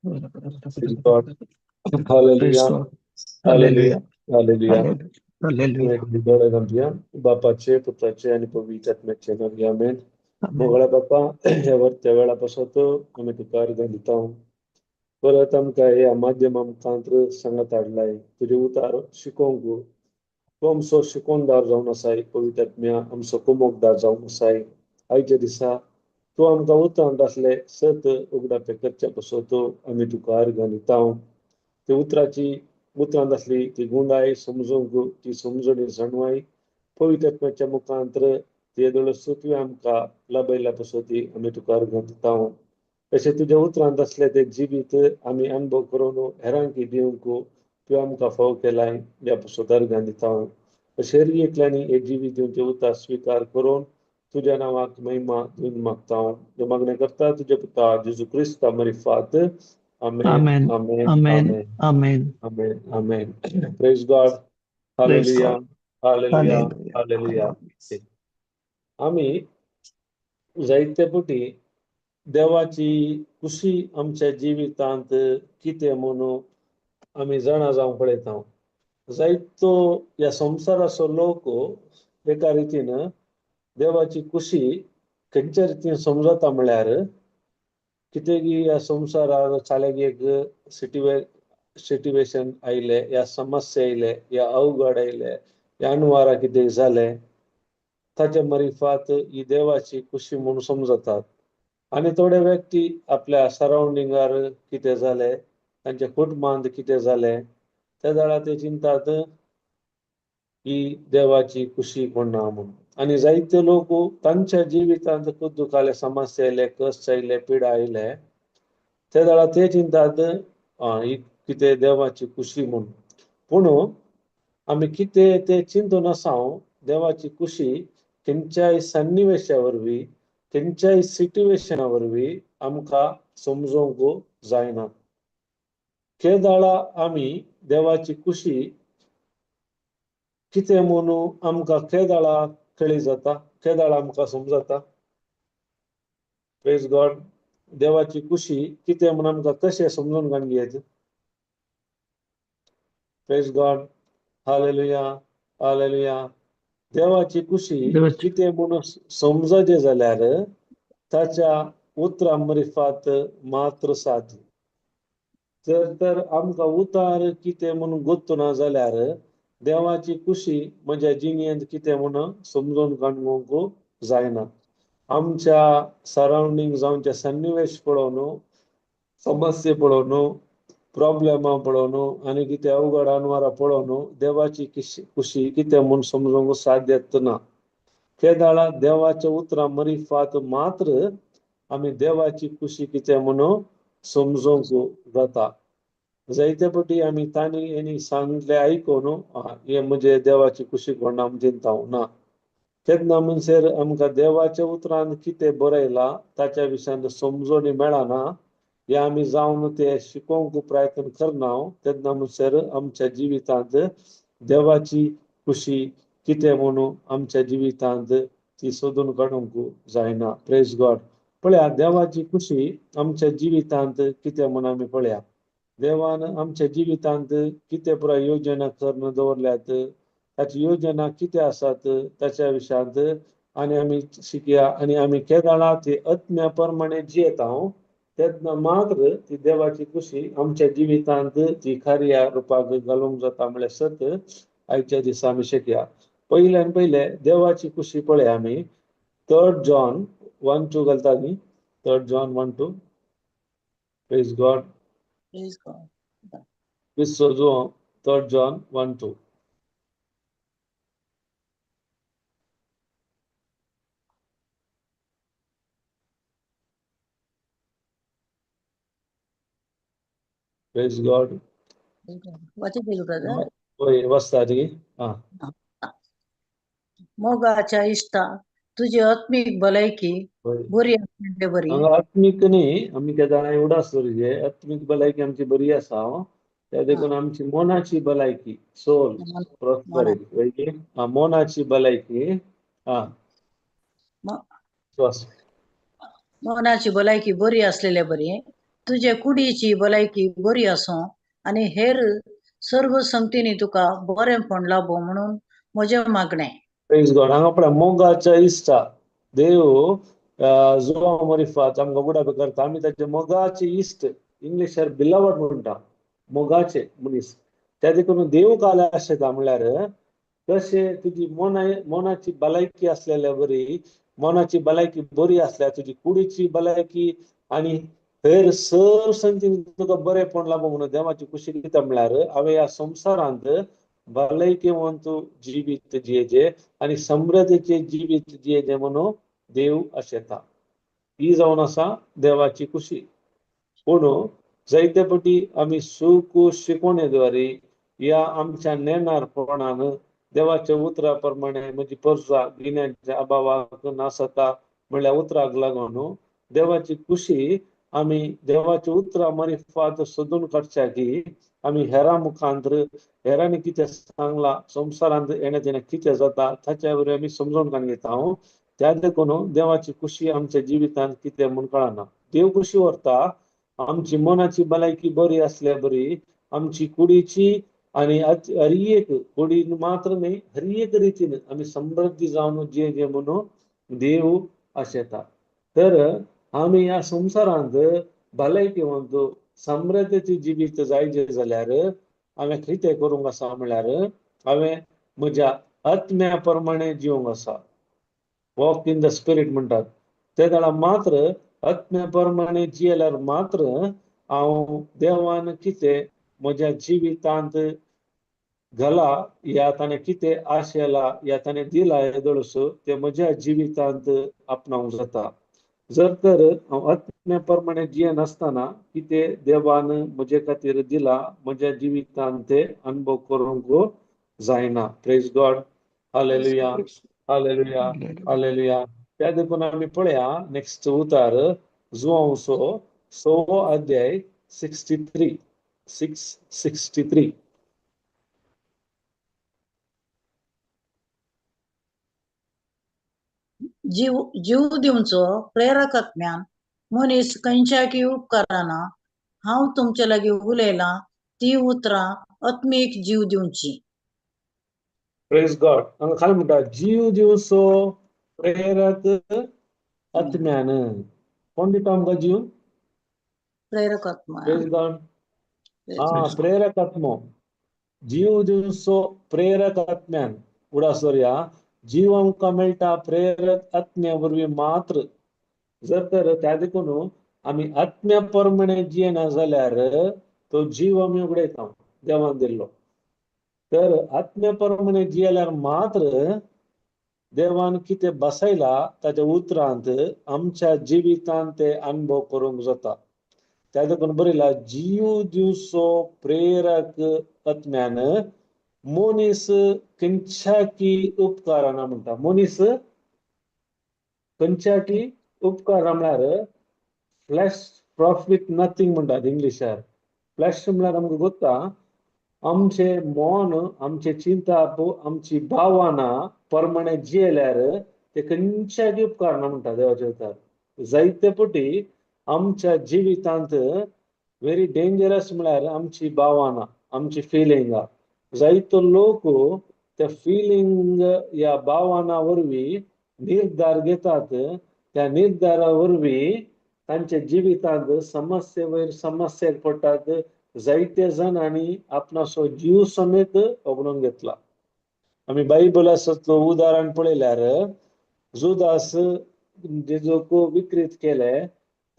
Praise God. Praise Hallelujah. God. Hallelujah. Hallelujah. Hallelujah. Hallelujah. Gloria घालूया बापाचे पुत्राचे आणि पवित्र आत्म्याचे नावी आमेन. Amen. मोगळा बापा ह्यावर त्या वेळापासून आम्ही तुकार घालिता परत आमकां ह्या माध्यमा मुखांतर सांगत हाडलाय तुझे उतार शिकोवंक तो आमचो शिकोवणदार जावन आसाय पवित्र आत्म्या आमचो कुमोकदार जावन आसाय आयच्या दिसा तूं आमकां उतरांत आसले सत उगडापे करच्या पासून आमी तुकार घालिता ते उतरांत आसली ती गुंडाय समजूंक ती समजणी जाणवाय पवित्र आत्म्याच्या मुखांतर ते दळस तुवें आमकां लाभयल्या पासून ती आमी तुकार घालिता तशें तुज्या उतरांत असले ते जिवीत आमी अनुभव करून हेरांकी दिवंक तुवें आमकां फाव केलाय ह्या पासून दर्गान दिता शर्येंतल्यानी हे जिवीत दिवचे उतार स्वीकार करून तुज्या नांवाक महिमा दिवन मागता हे मागणें करता तुज्या पुता जेजू क्रिस्ता मरिफात आमेन Amen. आमेन Amen. आमेन Amen. आमेन आमेन praise God Praise hallelujah God. Hallelujah Hallelujah. Hallelujah Hallelujah. आमी जायते फावटी देवाची खुशी आमच्या जिवितांत कितें म्हणून आमी जाणा जावंक पळयता जायतो ह्या संवसाराचो लोक एका रितीन देवाची खुशी खंयच्या रितीन समजता म्हळ्यार कितें की ह्या संवसारार चालेक एक सिट्युएशन आयले या समस्या आयले या अवघड आयले या अनवारा कितें जालें ताच्या मरिफात ही देवाची खुशी म्हणून समजतात आणि थोडे व्यक्ती आपल्या सराउंडिंगार कितें जालें तांच्या कुटुंबांत कितें जालें त्या वेळार ते चिंतात ही देवाची खुशी कोण ना म्हणून आणि जायते लोक तांच्या जिवितांत खूब दुखाले समस्या आयले कश्ट आयले पिडा आयले त्या वेळार ते चिंतात ही कितें देवाची खुशी म्हणून पूण आमी कितें ते चिंतून आसां देवाची खुशी खंयच्याय सन्निवेशा वरवीं खंयच्याय सिट्युएशना वरवीं आमकां समजोवंक जायना केदाळा आमी देवाची खुशी कितें म्हणून आमकां केदाळा कळी जाता केदाळा आमकां समजता प्रेज गॉड देवाची खुशी कितें म्हणून आमकां कशें समजून घेत प्रेज गॉड हालेलुया हालेलुया देवाची खुशी देवाची- कितें म्हणून समजचे जाल्यार ताच्या उतरां मरिफात मात्र साद तर आमकां उतार कितें म्हणून गोत्तू जाल्यार देवाची खुशी म्हज्या जिणेंत कितें म्हणून समजून काडूंक जायना आमच्या सराउंडिंग जावच्या सन्निवेश पळोवन समस्या पळोवन प्रॉब्लेमां पळोवन आनी कितें अवघड अनवारां पळोवन देवाची खुशी कितें म्हणून समजूंक साध्य ना केदाळा देवाच्या उतरां मरिफात मात्र आमी देवाची खुशी कितें म्हणून समजूंक जाता जायते फावटी आमी तांणी सांगले आयकून हे म्हणजे देवाची खुशी कोण आमी चिंता ना तेन्ना म्हणसर आमकां देवाच्या उतरांत कितें बरयला ताच्या विशयान समजणी मेळना हे आमी जावन ते शिकोवंक प्रयत्न करना तेन्ना म्हणसर आमच्या जिवितांत देवाची खुशी कितें म्हणून आमच्या जिवितांत ती सोदून काडूंक जायना प्रेज गॉड पळया देवाची खुशी आमच्या जिवितांत कितें म्हणून आमी पळया देवान आमच्या जिवितांत कितें पुराय योजना करून दवरल्यात ताची योजना कितें आसात ताच्या विशयांत आनी आमी शिकया आनी आमी केदाळा ती आत्म्या प्रमाणे जियेता तेन्ना मात्र ती देवाची खुशी आमच्या जिवितांत ती खऱ्या रुपाक घालूंक जाता म्हळ्यार सत आयच्या दिसा आमी शिकया पयल्यान पयले देवाची खुशी पळया आमी 3 जॉन 1:2 घालता न्ही 3 John 1:2 praise God Praise God. विसोजो 3 John 1:2 praise God Praise God. What is it, brother? होय वस्तादी मोगाच्या इष्टा तुझी आत्मिक भलायकी होय बरी आसली बरी हांगा आत्मीक न्ही आमी केदाळा एवढा आसतली आत्मीक भलायकी आमची बरी आसा त्या देखून आमची मोनाची भलायकी सोल प्रॉस्परिटी मोनाची भलायकी श्वास मनाची भलायकी बरी असलेल्या बरी तुझे कुडीची भलायकी बरी असो आणि हेर सर्व संगतीने तुका बरेपण लाभो म्हणून म्हजे मागणे. Praise God. हांगा पळय मोगाच्या इश्टा देव जुवा मरिफात आमकां बुडा करता आमी ताचे मोगाचे इश्ट इंग्लिशार बिलवड म्हणटा मोगाचे मनीस. त्या देखून देव काले आशेता म्हणल्यार कशे तुजी मोनाची भलायकी असलेल्या बरी मोनाची भलायकी बरी असल्या तुजी कुडीची भलायकी आणि हेर सर संगतीन तुका बरेपण लाभो म्हणून देवाची खुशी दिता म्हणल्यार हांवें ह्या संवसारांत भलायकेवंत जिवीत जियेचे आणि समृद्धीचे जिवीत जियेचे म्हणून देव आशेता. ही जावन आसा देवाची खुशी. पूण जायते फावटी आमी सूख शिकवणेद्वारे या आमच्या नेणारपणान देवाच्या उतरा प्रमाणे म्हजी परसा गिन्याच्या अभावाक नासता म्हणल्यार उतराक लागून देवाची खुशी आमी देवाच्या उतरा मारिफात सोदून काडच्या की आमी हेरां मुखांतर हेरांनी कितें सांगला संवसारांत येणे तेणे कितें जाता ताच्या वरवीं आमी समजून काडून घेता. त्या देखून देवाची खुशी आमच्या जिवितांत कितें म्हूण कळना. देव खुशी व्हरता आमची मनाची भलायकी बरी असल्या बरी आमची कुडीची आणि हर एक कुडीन मात्र न्ही हर एक रितीन आमी समृद्धी जावन जियेचे म्हणून देव आशेता. तर आमी ह्या संवसारांत भलायकेवंत समृद्धीचे जिवीत जायचे जाल्यार हांवें कितें करूंक आसा म्हणल्यार हांवें म्हज्या आत्म्या प्रमाणे जिवंक आसा. वॉक इन द स्पिरीट म्हणटात ते जाल्यार मात्र आत्म्या प्रमाणे जियेल्यार मात्र हांव देवान कितें म्हज्या जिवितांत घाला या ताणें कितें आशेला या ताणें दिला येदोळस ते म्हज्या जिवितांत आपणावंक जाता. जर तर हांव आत्म्या प्रमाणे जियेनासतना कितें देवान म्हजे खातीर दिला म्हज्या जिवितांत ते अनुभव करूंक जायना. Praise God. Hallelujah hallelujah hallelujah. त्या देखून आमी पळया नेक्स्ट उतार जुवांवचो 6वो अध्याय 663. जीव दिवचो प्रेरक आत्म्यान मनीस खंयच्याकी उपकाराना हांव तुमचे लागीं उलयला ती उतरां आत्मीक जीव दिवची. Praise God. हांगा खाली म्हणटा जीव दिवचो प्रेरक आत्म्यान. कोण दिता आमकां जीव? प्रेरक आत्मा. Praise God. प्रेरक आत्मो जीव दिवचो प्रेरक आत्म्यान उडासर या जीव आमकां मेळटा प्रेरक आत्म्या वरवीं मात्र. जर तर त्या देखून आमी आत्म्या प्रमाणे जियेना जाल्यार तो जीव आमी उगडयता देवान दिल्लो. तर आत्म्या प्रमाणे जियेल्यार मात्र देवान कितें बसयला ताच्या उतरांत आमच्या जिवितांत ते अनुभव करूंक जाता. त्या देखून बरयला जीव दिवचो प्रेरक आत्म्यान मनीस खंयच्याकी उपकाराना म्हणटा. मनीस खंयच्याकी उपकार म्हळ्यार फ्लॅश प्रॉफिट नथींग म्हणटात इंग्लिशार. फ्लॅश म्हळ्यार आमकां गोत्ता आमचे मन आमचे चिंता आमची भावना प्रमाणे जियेल्यार ते खंयच्याकी उपकार ना म्हणटा देवाचे उतार. जायते फावटी आमच्या जिवितांत व्हेरी डेंजरस म्हळ्यार आमची भावना आमची फिलिंगां. जायतो लोक त्या फिलिंग या भावना वरवीं निर्धार घेतात. त्या निर्धारा वरवीं तांच्या जिवितांत समस्ये वयर समस्येक पडटात. जायते जाणांनी आपणाचो जीव समेत वगडून घेतला. आमी बायबलाचो उदाहरण पळयल्यार जुदास जेजूक विकृत केले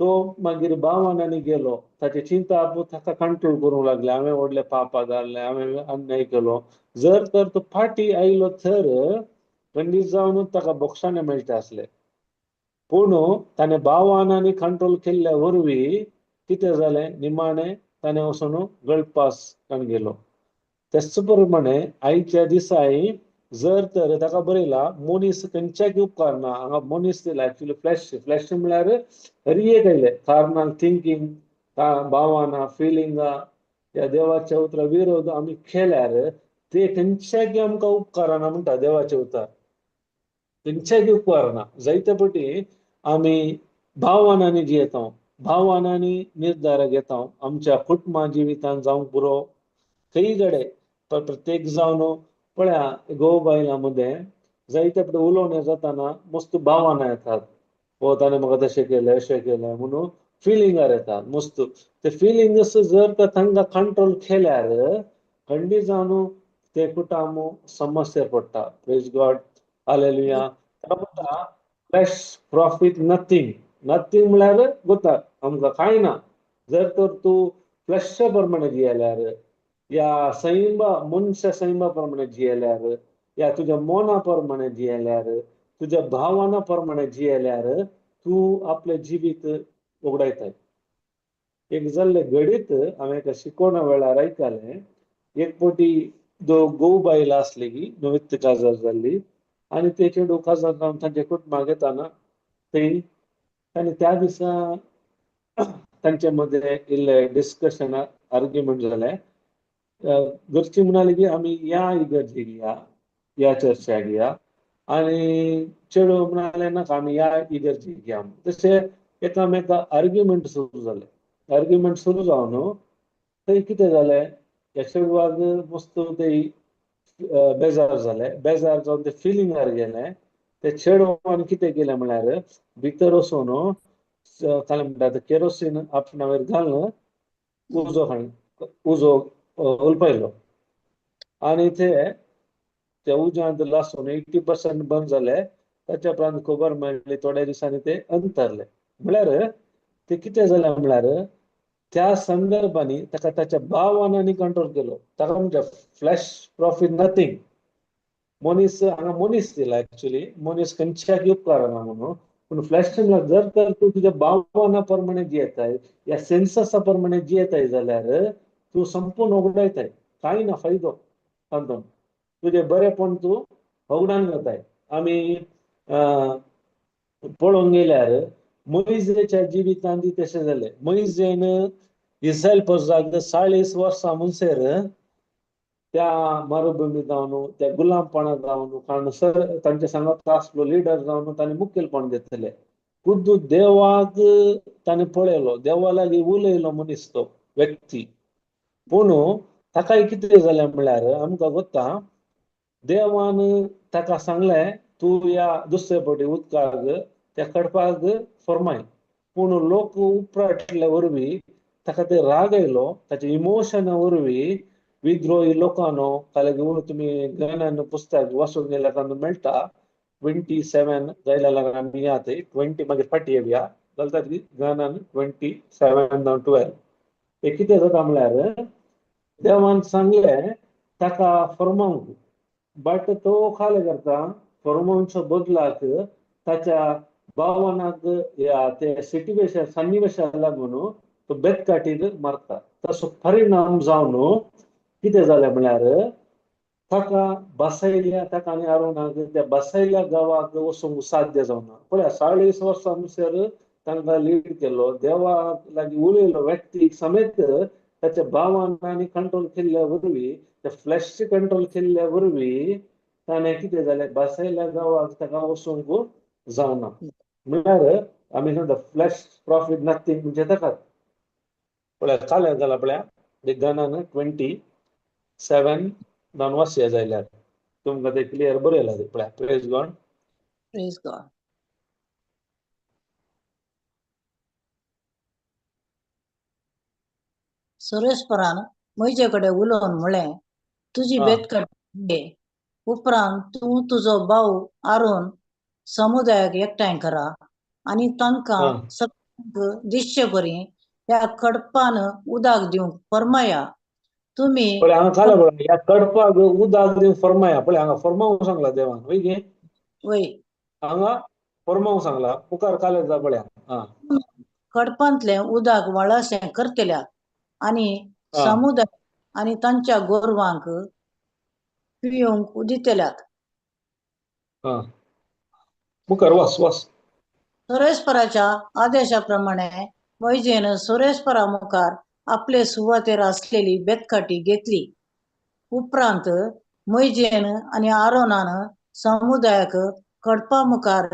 तो मागीर भावनांनी गेलो. ताची चिंता ताका कंट्रोल करूंक लागले. हांवें व्हडले पापा जाल्ले हांवें अन्याय केलो. जर तर तो फाटी आयलो तर खंडीत जावन ताका बोक्षाणे मेळचे आसले. पूण ताणें भावनांनी कंट्रोल केल्ल्या वरवीं कितें जालें निमाणें ताणें वचून गळपास काडून गेलो. तेच प्रमाणे आयच्या दिसांनी जर तर ताका बरयला मनीस खंयच्याकी उपकार ना. हांगा मनीस दिला एक्चुअली फ्लॅश म्हळ्यार हर एक आयले कार्नल थिंकींग भावना फिलिंगां या देवाच्या उतरा विरोध आम्ही केल्यार ते खंयच्याय आमकां उपकारना म्हणटा देवाचे उतार. खंयच्याय उपकारना. जायते फावटी आमी भावनांनी जियेता, भावनांनी निर्धार घेता आमच्या कुटुंबा जिवितांत जावं पुरो खंय घडे. प्रत्येक जावन पळया घोव बायलांमध्ये जायते फावटी उलोवणें जाताना मस्त भावना येतात. हो ताणें म्हाका तशें केलें अशें केलें म्हणून फिलिंगार येतात मस्त. ते फिलिंग्स जर तांकां कंट्रोल केल्यार खंडीत जावन ते कुटुंब समस्या पडटा. Praise God, hallelujah. म्हणटा फ्लॅश प्रॉफिट नथिंग. नथिंग म्हळ्यार गोता आमकां कांय ना. जर तर तूं फ्लॅशा प्रमाणे जियेल्यार या मनुष्य सैमा प्रमाणे जियेल्यार या तुज्या मोना प्रमाणे जियेल्यार तुज्या भावना प्रमाणे जियेल्यार तूं आपलें जिवीत उगडायताय. एक जाल्ले घडीत हांवें एका शिकोवणा वेळार आयकलें, एक फावटी घोव बायलां आसली की नवीन काजार जाल्ली आनी ते चेडूं काजार जावन तांचे कुटुंबाक येताना थंय ताणें त्या दिसा तांचे मदें इल्लें डिस्कशन आर्ग्युमेंट जालें. घरची म्हणाली की आमी या इगर्जेक या चर्चाक या. आनी चेडूं म्हणालें नाका आमी या इगर्जेक या. तशें एकामेका आर्ग्युमेंट सुरू जालें. आर्ग्युमेंट सुरू जावन थंय कितें जालें, ह्या चेडवाक मस्त थंय बेजार जालें. बेजार जावन ते फिलिंगार गेलें. ते चेडवान कितें केलें म्हळ्यार भितर वचून ताणें म्हणटा केरोसीन आपणाचेर घालून उजो उलपयलो आनी त्या उज्यांत लासून 80% बंद जालें. ताच्या उपरांत खबर मेळ्ळी थोड्या दिसांनी ते अंतरले. म्हळ्यार ते कितें जालें म्हळ्यार त्या संदर्भांनी ताका ताच्या भावनांनी कंट्रोल केलो. ताका म्हणजे फ्लॅश प्रॉफिट नथिंग. मनीस हांगा मनीस दिला एक्चुअली. मनीस खंयच्याक उपकारना म्हणून. पूण फ्लॅश जर तर तूं तुज्या भावना प्रमाणे जियेताय या सेन्ससा प्रमाणे जियेताय जाल्यार तूं संपूर्ण उगडायताय. कांय ना फायदो तातूंत. तुजें बरेपण तूं होगडावन घेताय. आमी पळोवंक गेल्यार मोइजेच्या जिवितांत तशें जालें. मोइजेन इस्रायल प्रजाक 40 वर्सां म्हणसर त्या मरुभुमीत जावन त्या गुलामपणांत जावन कारण तांचे सांगत आसलो लिडर जावन ताणें मुखेलपण घेतलें. खुद्द देवाक ताणें पळयलो, देवा लागीं उलयलो मनीस तो व्यक्ती. पूण ताकाय कितें जालें म्हळ्यार आमकां कोत्ता देवान ताका सांगलें तूं या दुसरे फावटी उदकाक त्या कडपाक फरमाय. पूण लोक उपराटल्या वरवीं ताका ते राग आयलो. ताचे इमोशना वरवीं विद्रोही लोकांनो फाल्यां तुमी गणान पुस्तक वाचूंक गेल्यार तातूंत मेळटा 27 जायल्या लागून आमी या थंय 20 मागीर फाटी येवया जाल्यार गणान 27-12. हे कितें जाता म्हळ्यार देवान सांगलें ताका फरमावंक, बट तो खाल करता फरमावच्या बदलाक ताच्या भावनाक या ते सिट्युएशन सन्निवेशाक लागून तो बेतकाटीर मारता. तसो परिणाम जावन कितें जालें म्हळ्यार ताका बसयल्या ताका आनी आरोनाक त्या बसयल्या गांवाक वचूंक साध्य जावना. पळया 40 वर्सां म्हणसर तांकां लीड केलो, देवा लागीं उलयलो व्यक्तीक समेत ताच्या भावनांनी कंट्रोल केल्ल्या वरवीं त्या फ्लॅशची कंट्रोल केल्ल्या वरवीं ताणें कितें जालें बसयल्या गांवाक ताका वचूंक जावना. म्हळ्यार आमी सांगता फ्लॅश प्रॉफिट नथिंग म्हणजे ताकाच. पळया काल जाला पळया गणान 27 वाचया जाल्यार तुमकां ते क्लियर बरयला पळया. Praise God. Praise God. सुरेशपरान म्हजे कडेन उलोवन म्हळें तुजी बेतकट घे. उपरांत तूं तुजो भाऊ आरोन समुदायाक एकठांय करा आनी तांकां सगळ्यांक दिसचे परी ह्या कडपान उदक दिवंक फरमाया. तुमी पळय हांगा काला पळय ह्या कडपाक उदक दिवंक फरमाया. पळय हांगा फरमावंक सांगला देवान. वय गे वय हांगा फरमावंक सांगला. मुखार काले जा पळया. कडपांतलें उदक वळाशें करतल्याक आनी समुदाय आनी तांच्या गोरवांक पिवंक दितल्याक. मुखार वाच वाच. सुरेशपराच्या आदेशा प्रमाणे मोइजेन सुरेशपरा मुखार आपले सुवातेर असलेली बेतकाठी घेतली. उपरांत मोइजेन आणि आरोनान समुदायाक कडपा मुखार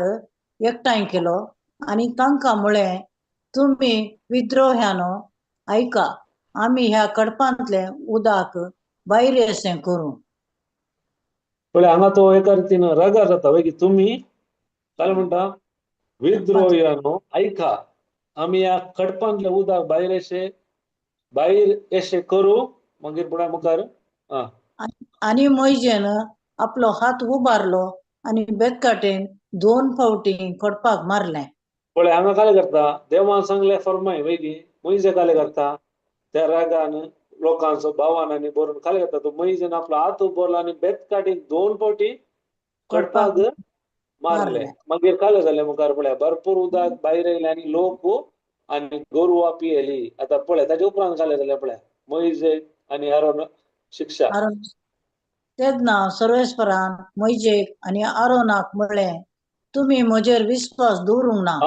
एकठांय केलो आणि तांकां म्हळें, तुम्ही विद्रोह्यानो ऐका, आम्ही ह्या कडपांतले उदक भायर येसें करूं. पण हांगा तो एका रितीन रागार जाता वय की तुम्ही काय म्हणटा विद्रोह्यानो ऐका, आम्ही या कडपांतले उदक भायर येशे करू. मागीर पुढे मुखार आणि मोइजेन आपलो हात उबारलो आणि बेतकाटेन 2 फावटी कडपाक मारलें. पळय हांगा काय करता देवान सांगले फरमाय वय की मोइजे काय करता त्या रागान लोकांचो भावानांनी बरोवन काय करता तो मोइजेन आपलो हात उबरलो आणि बेतकाटीन 2 फावटी कडपाक मारले. मागीर काय जालें मुखार पळय भरपूर उदक भायर येयलें आणि लोक आणि गोरवां पियेली. आता पळय ताच्या उपरांत काय जालें पळय मोइजे आणि आरोन शिक्षा. तेन्ना सर्वेस्परान मोइजेक आणि आरोनाक म्हळें, तुम्ही म्हजेर विश्वास दवरूंक ना.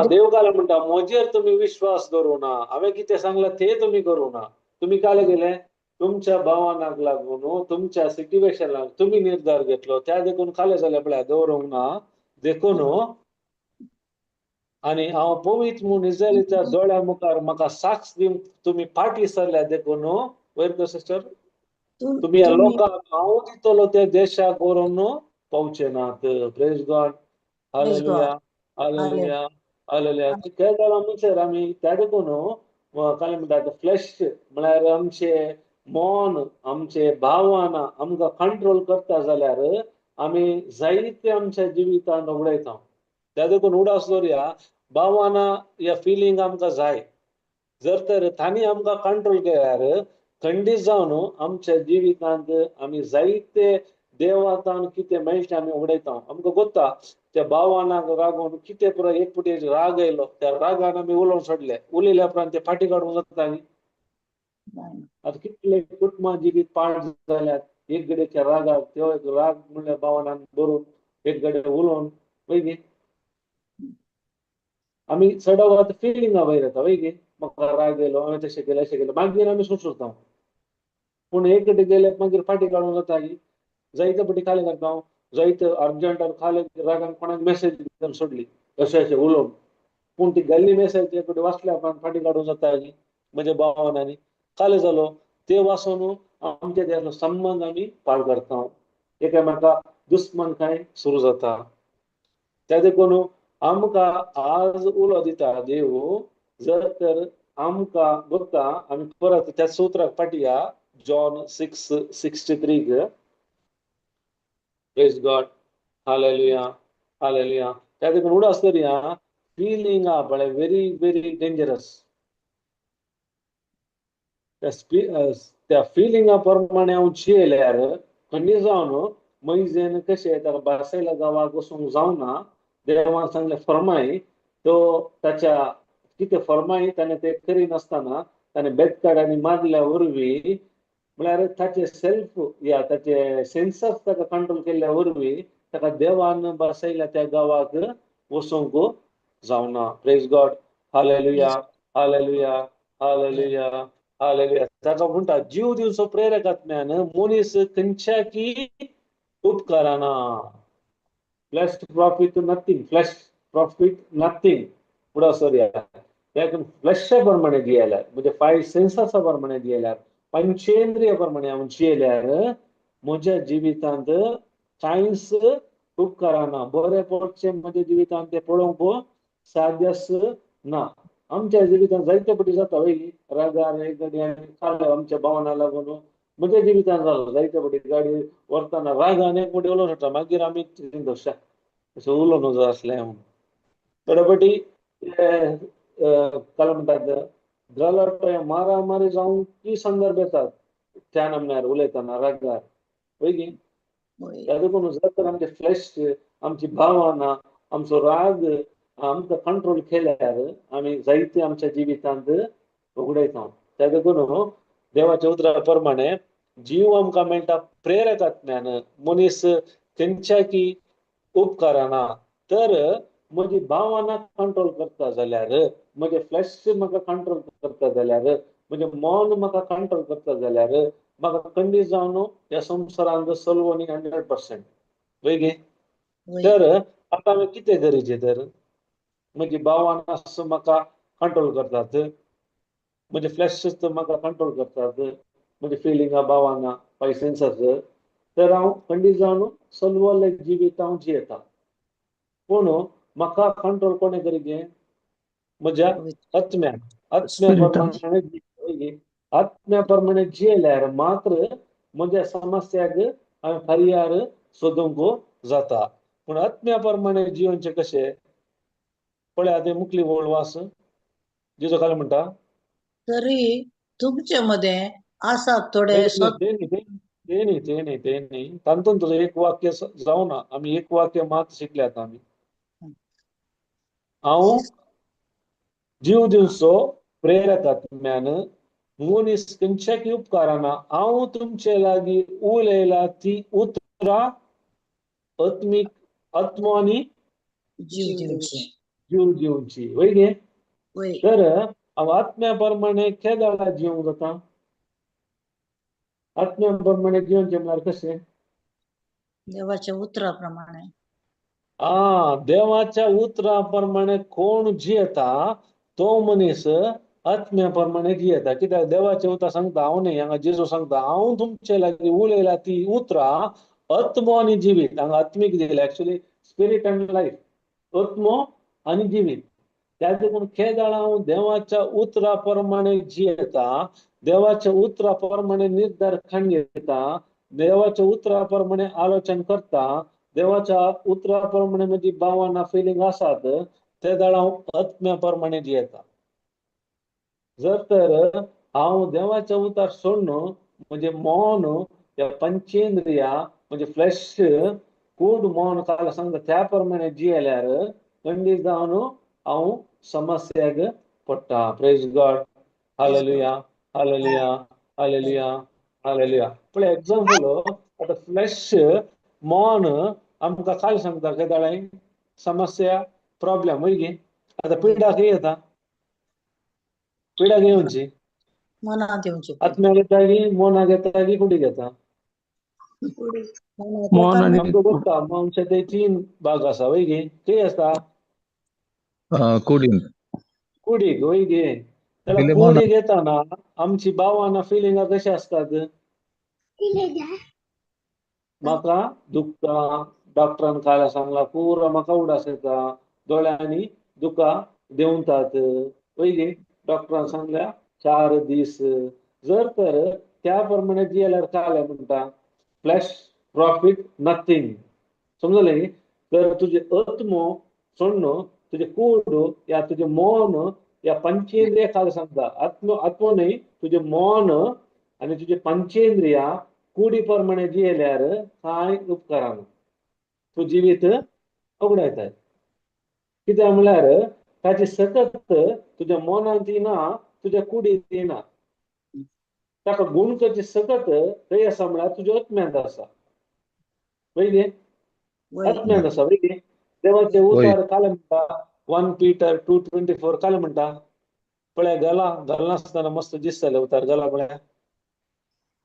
देव काय म्हणटा म्हजेर तुम्ही विश्वास दवरूं ना. हांवें कितें सांगलां ते तुम्ही करूं ना. तुम्ही काय केलें तुमच्या भावनाक लागून तुमच्या सिच्युएशनाक तुम्ही निर्धार घेतलो त्या देखून काय जालें पळय दवरूंक ना देखून आणि हांव पवित्र म्हूण इस्रायलीच्या दोळ्या मुखार म्हाका साक्ष दिवन तुम्ही फाटी सरल्या देखून वयर सिस्टर तुम्ही या लोकांक हांव दितलो त्या देशाक व्हरून पावचे नात. Praise God. Hallelujah hallelujah hallelujah. काय जाला म्हणसर आमी त्या देखून काय म्हणटा फ्लेश म्हळ्यार आमचे मन आमचे भावना आमकां कंट्रोल करता जाल्यार आमी जायते आमच्या जिवितांत उडयता. त्या देखून उडास दवरया भावना या फिलिंग आमकां जाय. जर तर तांणी आमकां कंट्रोल केल्यार खंडीत जावन आमच्या जिवितांत आमी जायते देवातान कितें मेळटा आमी उडयता. आमकां कोत्ता त्या भावनाक लागून कितें पुरो एक पुटी राग येयलो त्या रागान आमी उलोवन सोडले. उलयल्या उपरांत ते फाटी काडूंक जाता न्ही. आता कितले कुटुंबां जिवीत पाड जाल्यात एक गडेच्या रागाक. त्यो एक राग म्हणल्यार भावनान भरून एक गडे उलोवन वय न्ही. आमी चढवत फिलिंगा वयर येता वय की म्हाका राग येयलो हांवें तशें केलें अशें केलें मागीर आमी सुचरता. पूण एक गडे गेले मागीर फाटी काडूंक जाता की जायते फाटी काय करता जायते अर्जंटान खाले रागान कोणाक मेसेज दिवन सोडली अशें अशें उलोवन. पूण ती गेल्ली मेसेज एक फाटी वाचल्या उपरांत फाटी काडूंक जाता की म्हणजे भावनांनी काय जालो ते वाचून आमचे त्याचो संबंध आमी पाड करता. एकामेकाक दुस्मनकाय सुरू जाता. त्या देखून आमकां आज उलो दिता देव जर तर आमकां बघता आमी परत त्या सूत्राक फाटया John 6:63 praise God hallelujah hallelujah. त्या देखून उडास करूया फीलिंग पळय व्हेरी व्हेरी डेंजरस. त्या फिलिंगा प्रमाणे हांव जियेल्यार खंडी जावन मोइजेन कशें ताका बारसयला गांवाक वचूंक जावना. देवान सांगले फरमाय तो ताच्या कितें फरमाय ताणें ते करिनासतना ताणें बेतकाड्यांनी मारल्या वरवीं म्हळ्यार ताचे सेल्फ या ताचे सेन्सस ताका कंट्रोल केल्ल्या वरवीं ताका देवान बसयल्या त्या गांवाक वचूंक जावना. Praise God hallelujah hallelujah hallelujah hallelujah. ताका म्हणटा जीव दिवचो प्रेरक आत्म्यान मनीस खंयच्या की उपकाराना. Flesh profit nothing flesh profit nothing पुढे सरूया. फ्लॅश प्रमाणे जियेल्यार म्हणजे 5 सेन्ससा प्रमाणे जियेल्यार पंचेंद्रिय प्रमाणे हांव जियेल्यार म्हज्या जिवितांत कांयच उपकाराना. बरे पडचे म्हज्या जिवितांत ते पळोवंक साध्यच ना. आमच्या जिवितांत जायते फाटी जाता वय रागार एक गाडी आमच्या भावना लागून म्हज्या जिवितांत जालो जायते फाटी गाडी व्हरतना रागान एक फाटी उलोवन सुट्टा मागीर आमी अशें उलोवन नजो आसलें म्हणून. थोडे फाटी काय म्हणटात गलट मारामारी जावं की संदर्भ येतात त्या नमण्यार उलयतना रागार वय की. त्या देखून जर तर आमचे फ्लॅश आमची भावना आमचो राग आमकां कंट्रोल केल्यार आमी जायते आमच्या जिवितांत उगडयता. त्या देखून देवाच्या उतरा प्रमाणे जीव आमकां मेळटा प्रेरक आत्म्यान. मनीस खंयच्या की उपकाराना. तर म्हजी भावना कंट्रोल करता जाल्यार म्हजे फ्लॅश म्हाका कंट्रोल करता जाल्यार म्हणजे मन म्हाका कंट्रोल करता जाल्यार म्हाका कंडी जावन ह्या संवसारांत चलवणी 100%. वैगे वय तर आता हांवें कितें गरजेचें तर म्हणजे भावांना म्हाका कंट्रोल करतात, म्हणजे फ्लॅश म्हाका कंट्रोल करतात, म्हणजे फिलिंगा भावांना पळय सेन्सर्स, तर हांव खंडीत जावन चलवले जिवीत हांव जियेता. पूण म्हाका कंट्रोल कोणें करीत म्हज्या पवित्र आत्म्याक. Spirit of आत्म्याप्रमाणे आत्म्याप्रमाणे जियेल्यार मात्र म्हज्या समस्याक हांवें पर्याय सोदूंक जाता. पूण आत्म्याप्रमाणे जिवनचें कशें पळय आतां मुखली वळवास जेजो काय म्हणटा तरी तुमचे मध्ये आसात नाही थोडे नाही स्वतः ते नाही तातूंत तुझं एक वाक्य जावना. आम्ही एक वाक्य मात शिकल्यात आम्ही. हांव जीव दिवचो प्रेरकात्म्यान मनीस खंयच्याय उपकाराना हांव तुमचे लागीं उलयला ती उतरां आत्मीक आत्मो आनी जीव दिवचे. जीव दिवची. वय गे वय तर हांव आत्म्याप्रमाणे केदाळा जिवंक जाता. आत्म्याप्रमाणे जिवनचें म्हळ्यार कशें देवाच्या उतराप्रमाणे. देवाच्या उतराप्रमाणे कोण जियेता तो मनीस आत्म्याप्रमाणे जियेता. कित्याक देवाचे उतर सांगता हांव न्ही, हांगा जेजू सांगता हांव तुमचे लागीं उलयला ती उतरां आत्मो आनी जिवीत. हांगा आत्मीक दिला एक्चुअली स्पिरीट अँड लायफ, आत्मो आनी जिवीत. त्या देखून केदाळा हांव देवाच्या उतराप्रमाणे जियेता, देवाच्या उतराप्रमाणे निर्धार घेता, देवाच्या उतराप्रमाणे आलोचन करता, देवाच्या उतराप्रमाणे म्हजी भावना फिलिंग आसात ते दाळ हांव आत्म्याप्रमाणे जियेता. जर तर हांव देवाच्या उतार सोडून म्हणजे मन या पंचेंद्रिया म्हणजे फ्लॅश कूड मन काल सांगता त्या प्रमाणे जियेल्यार खंडीत जावन हांव समस्याक पडटा. Praise God. Hallelujah hallelujah hallelujah hallelujah. पळय एक्झाम्पल आता फ्लॅश मन आमकां काय सांगता केदाळे समस्या प्रॉब्लेम वय गे आता पिडा खंय येता पिडा घेवनची मनात येऊनची पीड. आत्म्याक येता की मनाक येता की कुठे घेता मन आणि आमकां बघता मनशाचे 3 भाग आसा वय गे खंय आसता कुडीन कुडीक वय गे. त्याला दिले मन कुडीक येताना आमची भावना फिलिंगा कशी असतात म्हाका दुखता डॉक्टरान काय सांगला पुरो म्हाका उडास येता दोळ्यांनी दुका देंवतात वय गे डॉक्टरान सांगल्या 4 दीस जर तर त्या प्रमाणे जियेल्यार काय म्हणटा फ्लॅश प्रॉफिट नथिंग समजलें. तर तुझे आत्मो सोडून तुझे कूड या तुझे मन या पंचेंद्रिया काय सांगता आत्मो न्ही तुझे मन आणि तुझे पंचेंद्रिया कुडी प्रमाणे जियेल्यार कांय उपकाराना तू जिवीत उगडायता. कित्याक म्हळ्यार ताची सकत तुज्या मनांत येना तुज्या कुडींत येना. ताका गुण करचे सकत खंय आसा म्हळ्यार तुज्या आत्म्यांत आसा वय गे वय आत्म्यांत आसा वय गे. देवाचे वय उतार काल म्हणटा 1 Peter 2:24 काल म्हणटा पळय घालनासतना मस्त दिसतले उतार घाला पळय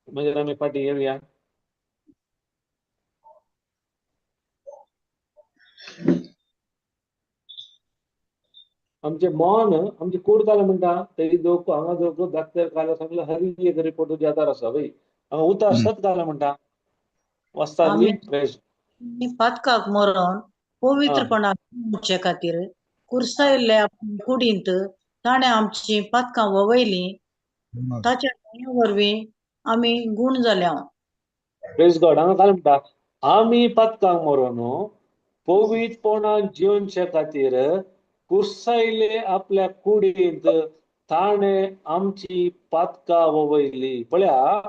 म्हणजे आमी फाटी येवया. आमचे मन आमची कूड काल म्हणटा तेरी दोक हांगा दोक धाकटे काल सांगला हरी एक रिपोर्ट जातार आसा वय हांगा उतार सत काल म्हणटा वस्ताद गे आम्ही प्रेज पातकाक मरोन पवित्रपणाचे खातीर कुर्सायल्ल्या कुडींत ताणें आमची पातकां ववयलीं ताच्या दया वरवीं आमी गुण जाल्या. Praise God. हांगा काय म्हणटा आमी पातकांक मरोन पवित्रपणान जिवनचे खातीर कुर्सायले आपल्या कुडींत ताणें आमची पातकां ववयली. पळया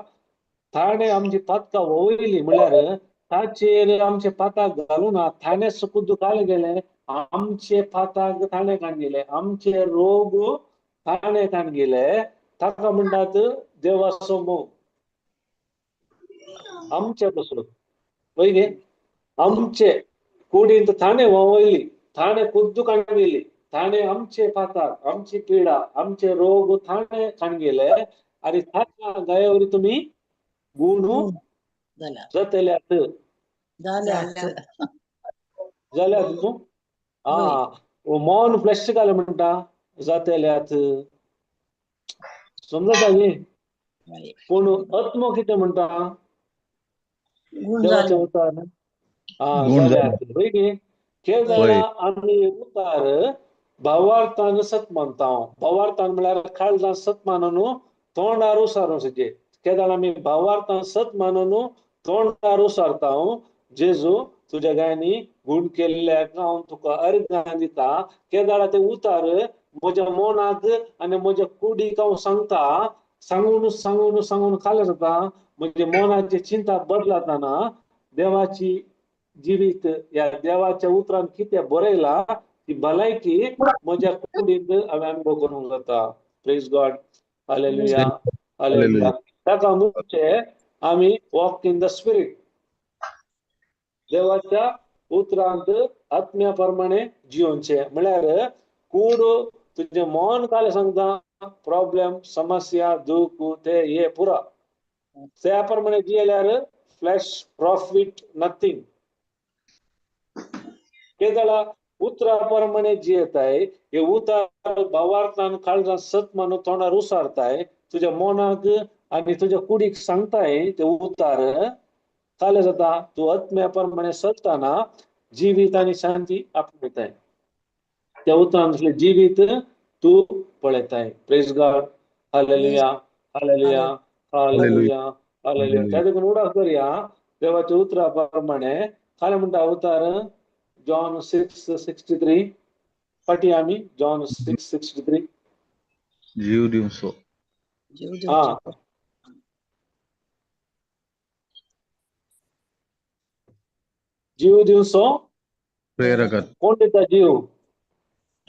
ताणें आमची पातकां ववयली म्हळ्यार ताचेर आमचे पाताक घालून ताणें सुखद काय गेले आमचे पाताक ताणें काडले आमचे रोग ताणें काडले. ताका म्हणटात देवाचो मोग आमचे पासून वय गे आमचे कुडींत ताणें ववयली ताणें खुद्द काडलेली थाने आमचे खातात आमची पीडा आमचे रोग थाने खाण गेले आणि थाच्या गायावरी तुम्ही गुणू गुण झाला जातल्यात झाल्यात जाल्यात न्हू होय. हा मौन फ्लॅश घाल म्हणटा जातल्यात समजता न्ही होय. पूण आत्मो कितें म्हणटा गुण देवाचे झाले उतार गुण जाल्यात होय न्ही केदाळा होय. आमी उतार भावार्थान सत मानता भावार्थान म्हळ्यार काळजां सत मानून तोंडार उसारूं सिजे केदाळ आमी भावार्थान सत मानून तोंडार उसारता जेजू तुज्या गायांनी गुण केल्ल्याक हांव तुका अर्गां दिता केदाळा ते उतार म्हज्या मोनाक आनी म्हज्या कुडीक हांव सांगता सांगून सांगून सांगून काल जाता म्हणजे मोनाची चिंता बदलताना देवाची जिवीत या देवाच्या उतरान कितें बरयला ती भलायकी म्हज्या कुडीक हांवें अनुभव करूंक जाता प्रेज गॉड हालेलुया हालेलुया ताका म्हणजे आमी वॉक इन द स्पिरीट देवाच्या उतरांत आत्म्या प्रमाणे जिवनचे म्हळ्यार कूड तुझे मन काल सांगता प्रॉब्लेम समस्या दुःख ते हे पुरा त्या प्रमाणे जियेल्यार फ्लॅश प्रॉफिट नथिंग केदाळा उतरा प्रमाणे जियेताय हे उतार भावार्थान काळजां सत मानून तोंडार उसारताय तुझ्या मोनाक आणि तुझ्या कुडीक सांगताय ते उतार काल जाता तू आत्म्या प्रमाणे चलताना जिवीत आणि शांती आपणताय त्या उतरांतले जिवीत तू पळयताय praise God hallelujah hallelujah hallelujah hallelujah त्या देखून उडास करूया देवाच्या उतरा प्रमाणे काल म्हणटा उतार जॉन 6:63 पाटी आमी जॉन 6:63 जीव दिवसो जीव हा दिवचो जीव दिवसो प्रेरकत कोण दिता जीव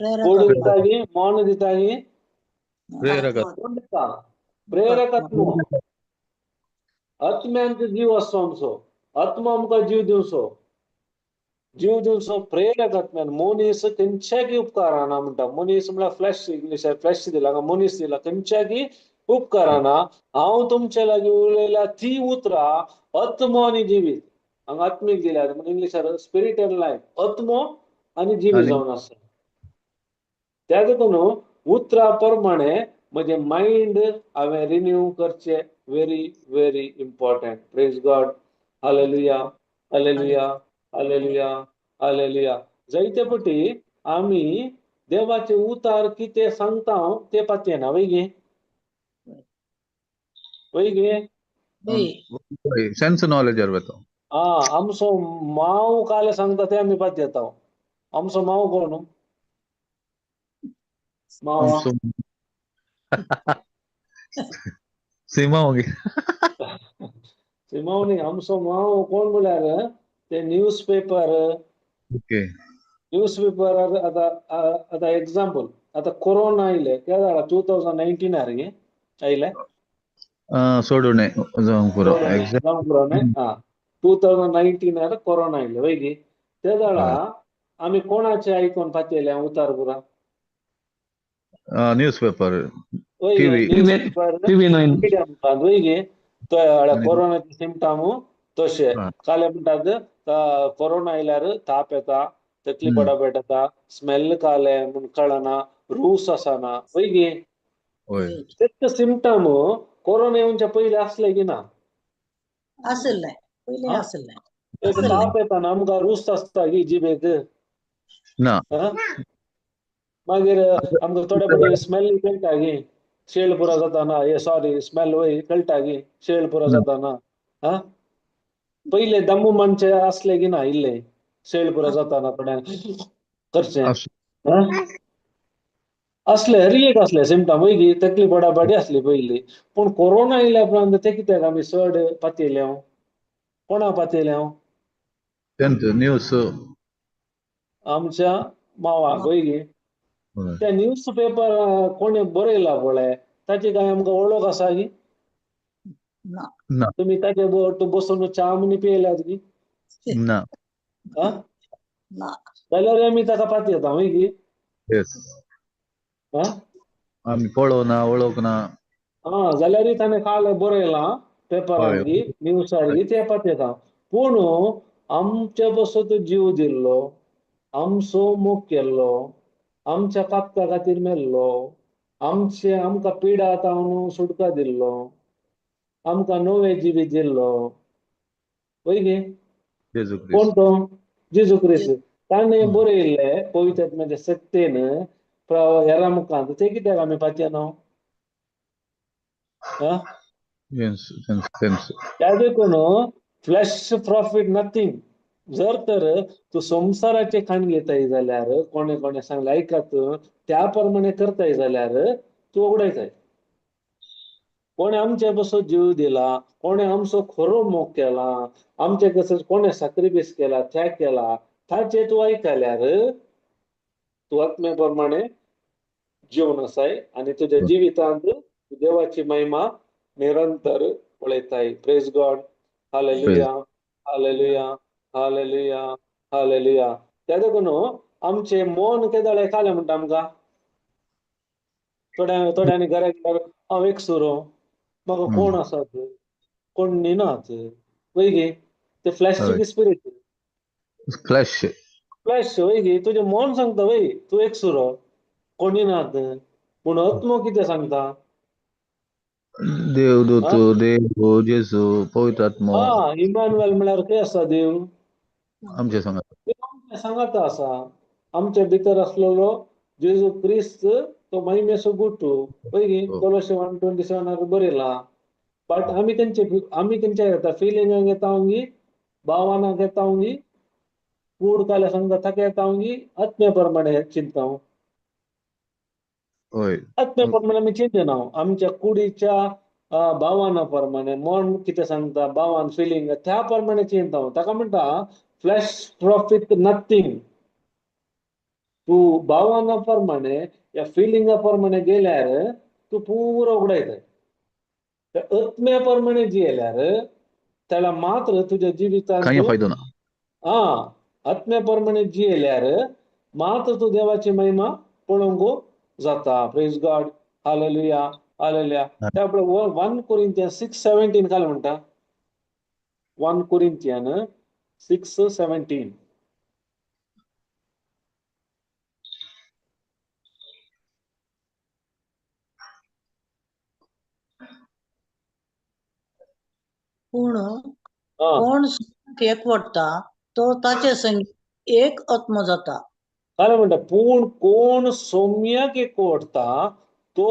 कोण प्रेरक दितागी मौन दितागी प्रेरकत कोण दिता प्रेरकत्व आत्म्यांत जीव आसचो आमचो आत्मा आमकां जीव दिवचो प्रेरक आत्म्यान मनीस खंयच्याकी उपकाराना म्हणटा मनीस म्हळ्यार फ्लॅश इंग्लिशार फ्लॅश दिला मनीस दिला खंयच्याकी उपकाराना हांव तुमचे लागीं उलयल्या ती उतरां आत्मो आनी जिवीत हांगा आत्मीक दिल्यात म्हणजे इंग्लिशार स्पिरीट एंड लायफ आत्मो आनी जिवीत आणि जावन आसा त्या देखून उतरा प्रमाणे म्हजे माइंड हांवें रिन्यू करचे very very important praise God hallelujah hallelujah hallelujah hallelujah जायते पटी आमी देवाचे उतार कितें सांगता ते पातयेना वय गे सेन्स नॉलेज इरबेको आमचो माव काल सांगता ते आमी पातयेता आमचो माव कोण मावा सीमा होगी सिमावणी आमचो माव कोण म्हळ्यार ते न्यूजपेपर ओके आता एग्जाम्पल आता कोरोना आयले त्या झाला 2019 गे आयले सोडूने जावंक पुरो जावंक 2019 कोरोना आयले वय गे त्या झाला आमी कोणाचे आयकोन पातयले उतार पुरा news paper news paper TV 9 media म्हणटात वय गे कोरोनाचे सिमटम तशे काले म्हणटात कोरोना आयल्यार ताप येता तकली बडबड येता स्मेल काले म्हण कळना रूस आसना वय गे तेच सिमटम कोरोना येवच्या पयलीं आसले की ना आसले पयलीं आसले एक ताप येताना आमकां रूस आसता की जिबेक ना मागीर आमकां थोडे फावटी स्मेल कळटा गे शेळ पुरो जाताना सॉरी स्मेल वय कळटा गे शेळ पुरो जाताना पयले दम्म मनचे असले की ना इल्ले शेळ पुरो जाताना थोड्यांक करचें असले हर एक असले सिमटम वय गी तकली बडाबडी असली पयली पूण कोरोना आयल्या उपरांत ते कित्याक आमी चड पातयले कोणा पातयले न्यूज आमच्या मावाक वय गे त्या न्यूज पेपर कोणी बरयला पळय ताची काय आमकां वळख आसा गी तुम्ही ताचे बसून च्या म्हणी पियेल्यात गी ना जाल्यार आमी ताका पातयता वय गी येस हा आम्ही पळोवना वळोवना जाल्यार ताणें काल बरयलां पेपरान हय बी न्यूजार बी तेंपात येता पूण आमचे बसत जीव दिल्लो आमचो मोग केल्लो आमच्या पापका खातीर मेल्लो आमकां पिडा तावन सुटका दिल्लो आमकां नवें जिवीत दिल्लो वय गे जेजू कोण क्रिस्त तो जेजू क्रिस्त ताणें बरयल्ले पवित्र आत्म्याच्या सत्तेन हेरां मुखांत ते कित्याक आमी पातये न्हू तेंच त्या देखून फ्लॅश प्रॉफिट नथींग जर तर तूं संवसाराचे खाण घेताय जाल्यार कोणे कोणे सांगलें ऐकात त्या प्रमाणे करताय जाल्यार तूं उगडायताय कोणे आमचे बसो जीव दिला कोणे आमचो खरो मोग केला आमचे कसं कोणे सॅक्रिफायस केला त्याग केला ताचे तूं आयकल्यार तूं आत्मे प्रमाणे जीवन आसाय आणि तुझ्या जिवितांत देवाची महिमा निरंतर पळयताय praise God hallelujah hallelujah hallelujah hallelujah त्या देखून आमचे मन केदाळे काले म्हणटा आमकां थोड्यांनी घरा गेल्यार हांव एकसुरो म्हाका कोण आसात कोण निनात वय गे ते फ्लॅशचे की स्पिरीट फ्लॅश फ्लॅश वय गे तुजें मन सांगता वय तूं एकसुरो कोणी नात पूण आत्मो कितें सांगता देवदूत देव जेजू पवित्र आत्मो इमानुएल म्हळ्यार खंय आसा देव आमचे सांगात देव आमच्या सांगात आसा आमच्या भितर आसलेलो जेजू क्रिस्त तो महिमेचो गुटू पळय गे कोलोसे 1:27 बरयलां बट आमी तेंच्या घेता फिलिंगांक घेता उंगी भावनांक घेता उंगी कूड काले सांगता ताका येता उंगी आत्म्या प्रमाणे चिंता होय आत्म्या प्रमाणे आमी चिंतना आमच्या कुडीच्या भावना प्रमाणे मन कितें सांगता भावान फिलिंग त्या प्रमाणे चिंता ताका म्हणटा फ्लॅश प्रॉफिट नथींग तूं भावना प्रमाणे या फिलिंगा प्रमाणे गेल्यार तूं पुरो उगडायताय आत्म्या प्रमाणे जियेल्यार त्याला मात्र तुझ्या जिवितांत काही फायदो ना आत्म्या प्रमाणे जियेल्यार मात्र तूं देवाची महिमा पळोवंक जाता प्रेज गॉड हालेलुया हालेलुया त्या 1 कोरिंथियन 6:17 काय म्हणटा 1 कोरिंथियन 6:17 पूण कोण एकवटता तो ताचे संगी एक आत्मो जाता काय म्हणटा पूण कोण सौम्याक एकवटता तो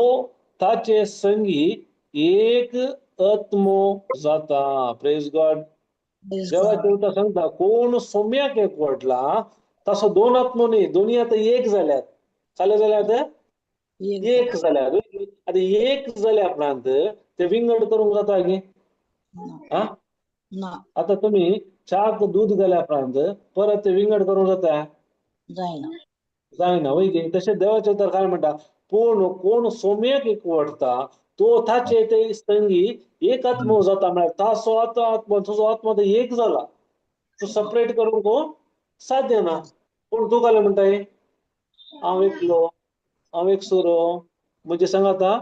ताचे संगी एक आत्मो जाता प्रेज गॉड देवाचे उतर सांगता कोण सौम्याक एकवटला तसो दोन आत्मो न्ही दोन्ही आता एक जाल्यात चाले जाल्यात एक जाल्यात आता एक जाल्या उपरांत ते विंगड करूंक जाता गे आता तुम्ही च्याक दूध घाल्या उपरांत परत ते विंगड करूंक जाता जायना वय गे तशें देवाचे उतर काय म्हणटा पूण कोण सौम्याक एकवटता तो ताचे ते संगी एक आत्मो जाता म्हळ्यार ताचो आत्मा तुजो आत्मा तो एक जाला तूं सेपरेट करूंक साध्य ना पूण तूं काय म्हणटाय हांव एकलो हांव एकसुरो म्हजे सांगाता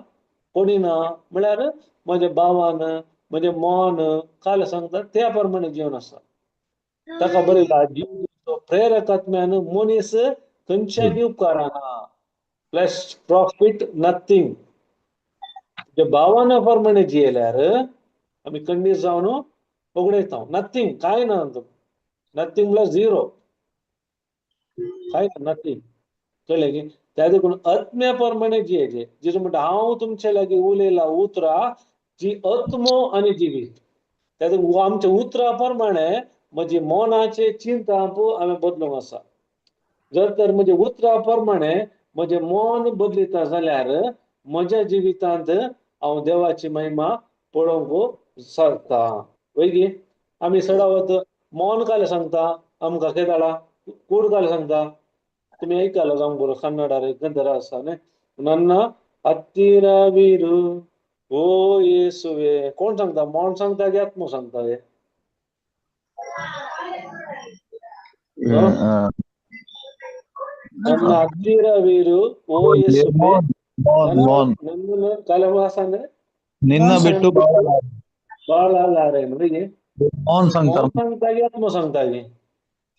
कोणी ना म्हळ्यार म्हज्या भावान म्हजें मन काल सांगता त्या प्रमाणे जीवन आसा ताका बरयला जीव प्रेरक आत्म्यान मनीस खंयच्याय उपकाराना फ्लॅश प्रॉफिट नथींग जे भावना प्रमाणे जियेल्यार आमी खंडीत जावन उगडयता नथींग काय ना नथींग म्हळ्यार झिरो काय ना नथींग कळ्ळें की त्या देखून आत्म्या प्रमाणे जियेचे जेजू म्हणटा हांव तुमचे लागीं उलयला उतरां जी आत्मो आनी जिवीत त्या देखून आमच्या उतरा प्रमाणे म्हजी मनाचे चिंता हांवें बदलूंक आसा जर तर म्हजे उतरा प्रमाणे म्हजें मन बदलिता जाल्यार म्हज्या जिवितांत हांव देवाची महिमा पळोवंक शकता वय गे आमी सदांच मन काले सांगता आमकां केदाळा कूड काले सांगता तुमी आयकला जावंक बरो कन्नडार गंधर आसा न्ही नन्न हत्तीरवीरू ओ येसुवे कोण सांगता मन सांगता की आत्मो सांगता हे ನನ್ನ ಹತ್ತಿರ ವೀರು ಓ ಯೇಸುವೆ ಮೋನ್ ಮೋನ್ ನನ್ನನ್ನು ಕಾಲವಾಸ ಅಂದ್ರೆ ನಿನ್ನ ಬಿಟ್ಟು ಬಾಳ लारे म्हणजे मौन सांगता मौन सांगता की आत्म सांगता की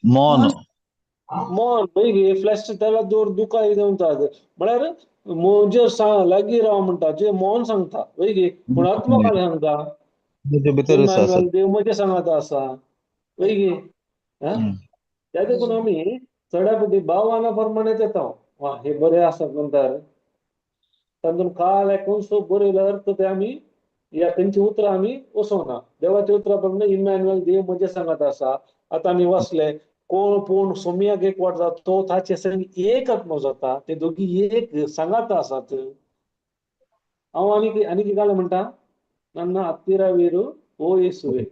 मौन मौन म्हणजे फ्लॅश त्याला जोर दुखाई देऊनतात म्हळ्यार म्हणजे लागी राव म्हणटा जे मौन सांगता वैगी पूण आत्मा काय सांगता तुझे भितर आसा देव म्हणजे सांगता असा वैगी त्या देखून आम्ही चढापटी भावाना प्रमाणे येता वा हे बरे आसा म्हणटार तातून काल ऐकून सो बरयलं अर्थ ते आम्ही या त्यांची उतर आम्ही वसवना देवाच्या उतराप्रमाणे इमॅन्युअल देव म्हणजे सांगत असा आता आम्ही वाचले कोण पूर्ण सोमियाक एक वाट जातो ताचे संग एक आत्मा जाता ते दोघी एक सांगत आसात हांव आनी कितें म्हणटा ನನ್ನ ಹತ್ತಿರ ವೀರು ಓ ಯೇಸುವೆ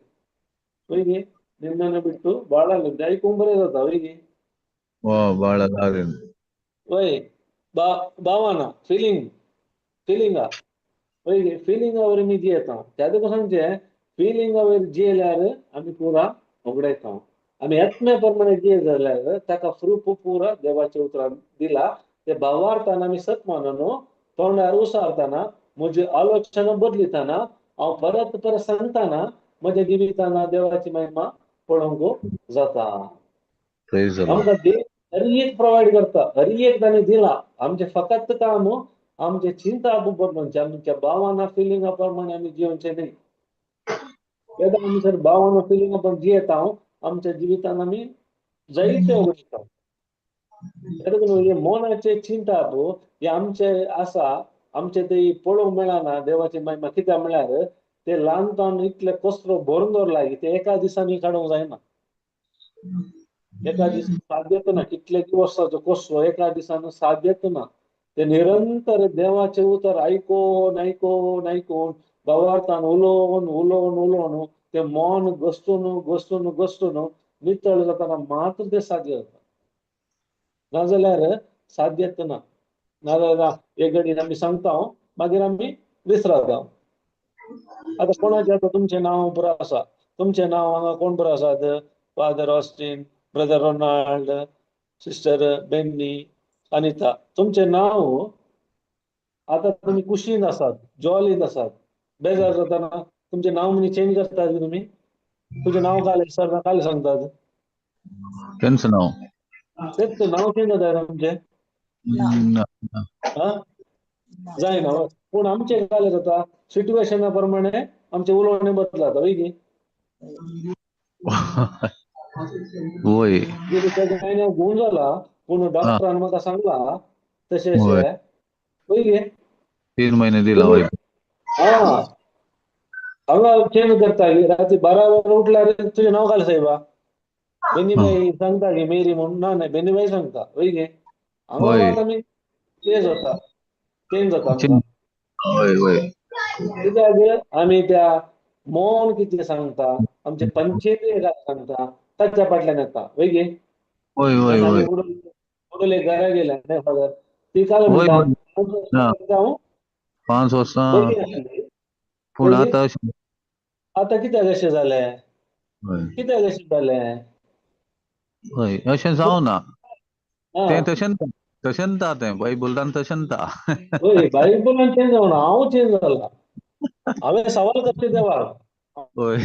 ಹೋಗಿ ನಿನ್ನನ್ನು ಬಿಟ್ಟು ಬಾಳಲಿದ್ದೆ ಐಕೊಂಡ್ ಬರೋದತ್ತ ಅವರಿಗೆ ಬಾಳ ಲಾರಿನ್ वय भावाना फिलिंगा वय फिलिंग वर मी जी येता त्या सांगते फिलिंग वर जी येल्यार आम्ही पुरा उगडायता आम्ही आत्म्याप्रमाणे जे जाल्यार ताका फ्रूप पुरा देवाच्या उतरान दिला ते भावार्थान आम्ही सत माननो तोंडार उसारताना म्हजी आलोचना बदलिताना हांव परत सांगताना म्हज्या जिविताना देवाची महिमा पळोवंक जाता आमकां देव हर एक प्रोवाइड करता हर एक ताणें दिला आमचे फकत काम आमचे चिंता बदलूनचे आमच्या भावना फिलिंगा प्रमाणे आम्ही जिवनचे नाही येता आमी जर भावना फिलिंगा प्रमाणे जियेता आमच्या जिवितान आमी जायते उगडटा हे मोनाचे चिंता हे आमचे आसा आमचे ते पळोवंक मेळना देवाची महिमा कित्याक म्हळ्यार ते ल्हानपण इतले कसरो भरून दवरला की ते एका दिसांनी काडूंक जायना एका दिसा साध्यत ना कितले वर्साचो कसरो एका दिसान साध्यत ना ते निरंतर देवाचे उतर ऐकून भावार्थान उलोवन ते मन घसटून नितळ जाताना मात्र ते साध्य जाता नाजाल्यार साध्यत ना नाजाल्यार एक घडीन आमी सांगता मागीर आमी विसरता आता कोणाचे आता तुमचे नांव बरो आसा तुमचे नांव हांगा कोण बरो आसात father Austin brother Ronald sister Benny Anita तुमचे नाव आता तुम्ही कुशीन आसात जॉलीन आसात बेजार जाताना तुमचे नाव म्हणजे चेंज करतात तुम्ही तुझे नाव काय सर काय सांगतात त्यांचं नाव तेच नाव चेंज जाता तुमचे जायना पूण आमचे काय जाता सिच्युएशना प्रमाणे आमचे उलोवणे बदलात हय की होय घेऊन झाला पूण डॉक्टरान म्हाका सांगला तशें अशें पळय गे 3 महिने दिला होय हांगा चेंज करता रात्री 12 वरां उठल्यार तुझें नांव घाल साहेबा बेन्नीबाई सांगता की मेरी म्हणून ना नाही बेन्नीबाई सांगता वय गे हांगा आमी चेंज जाता कित्याक आमी त्या मौन कितें सांगता आमचे पंचेती सांगता ताच्या फाटल्यान येता वय गे उडोले घरा गेल्या नाही फादर ती काय म्हणटा 5 वर्सां पूण आतां कित्याक अशें जालें कित्याक अशें जालें हय अशें जावना तें तशें ता तें बायबलान तशें ता बायबलान चेंज जावना हांव चेंज जाला हांवें सवाल करचे देवाक होय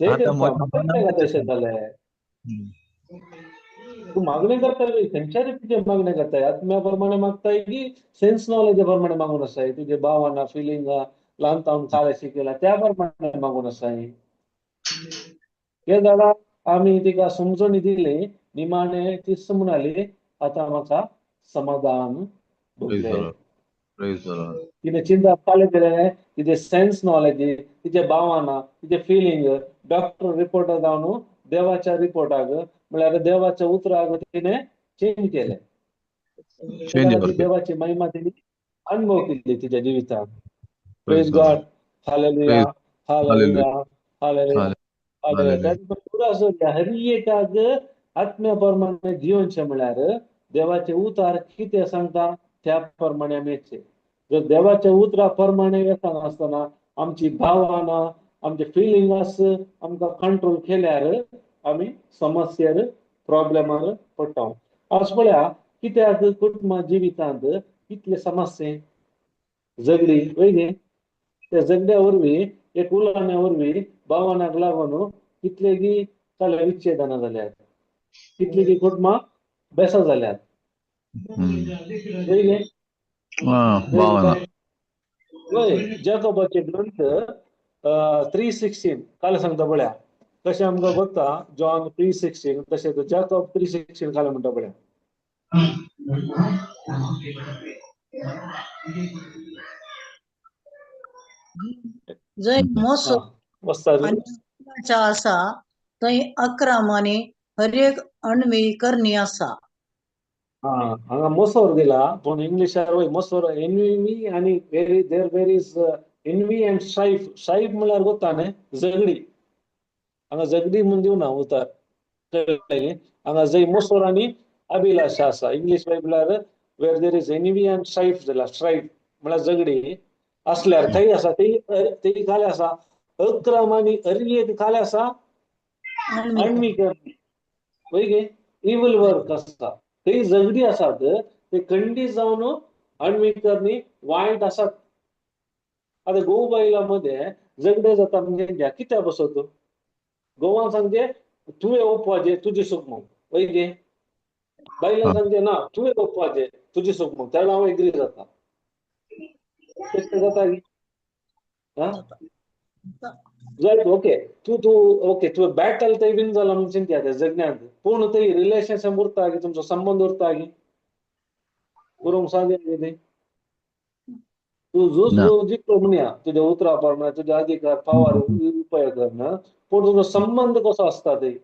ते करता तशें जालें तू मागणी करता खंयच्यारी तुजे मागणी करताय आत्म्या प्रमाणे मागताय की सेन्स नॉलेजा प्रमाणे मागून आसाय तुझे भावना फिलिंगा ल्हानपण काय शिकयला त्या प्रमाणे मागून आसाय हे जाल्यार आमी तिका समजणी दिली निमाणे ती समजली आता म्हाका समाधान भोगलें तिने चिंता काले केले तिचे सेन्स नॉलेज तिचे भावना तिचे फिलिंग डॉक्टर रिपोर्टाक जावन देवाच्या रिपोर्टाक म्हळ्यार देवाच्या उतराक तिने चेंज केले देवाची महिमा तिने अनुभव केली तिच्या जिवितांत praise God hallelujah hallelujah hallelujah hallelujah हर एकाक आत्म्या प्रमाणे जिवनशे म्हळ्यार देवाचे उतार कितें सांगता त्या प्रमाणे आमी जर देवाच्या उतरा प्रमाणे येता आसतना आमची भावना आमचे फिलिंग्स आमकां कंट्रोल केल्यार आमी समस्येर प्रॉब्लेमार पडटा आज पळया कित्याक कुटुंब जिवितांत कितले समस्ये झगडी वयली त्या झगड्या वरवीं एक उलोवण्या वरवीं भावनाक लागून कितलेगी जाल्यार विच्छेदनां जाल्यात, कितलीगी कुटुंबां बेसां जाल्यात. वयले भावना वय जॅकोबाचे ग्रंथ 3:16 काल सांगता पळया कशें आमकां गोत्ता जॉन 3:16 तशें जॅकोब 3:16 काल म्हणटा पळया. जंय मोसो वस्ताद आणि अत्याचार आसा थंय अक्रम आनी हर एक अणवी करणी आसा. हांगा मोसोर दिला पूण इंग्लिशार वय मोसोर एनवी आनी देर इज एनवी अँड स्ट्राईफ म्हळ्यार गोत्ता न्ही झगडी. हांगा झगडी म्हूण दिवना उतार कळ्ळें. हांगा जंय मोसोर आनी अभिलाशा आसा इंग्लीश बायबलार where there is envy and strife दिला. स्ट्राईफ म्हळ्यार झगडी असल्यार थंय आसा थंय काले आसा अक्रम आनी अर्येक काले आसा अणवी करणी वय गे इवल वर्क आसा. थंय झगडी आसात ते खंडीत जावन अणवी करणी वायट आसात. आता घोव बायलां मध्ये झगडे जाता म्हणजे घ्या कित्याक बसत घोवान सांगचे तुवें ओंपपाचें तुजें सूख म्हूण वय गे बायलां सांगचे ना तुवें ओंपपाचें तुजें सूख म्हूण त्या हांव एग्री जाता. तशें जाता रायट ओके तूं ओके तुवें बॅटल थंय विन जाला म्हूण चिंतया त्या जगण्यात पूण थंय रिलेशनशीप उरता की तुमचो संबंद उरता की उरूंक सादे कितें तूं झूज जिखलो म्हणया तुज्या उतरा प्रमाणे तुज्या अधिकार फावार उपयोग करना पूण तुजो संबंद कसो आसता थंय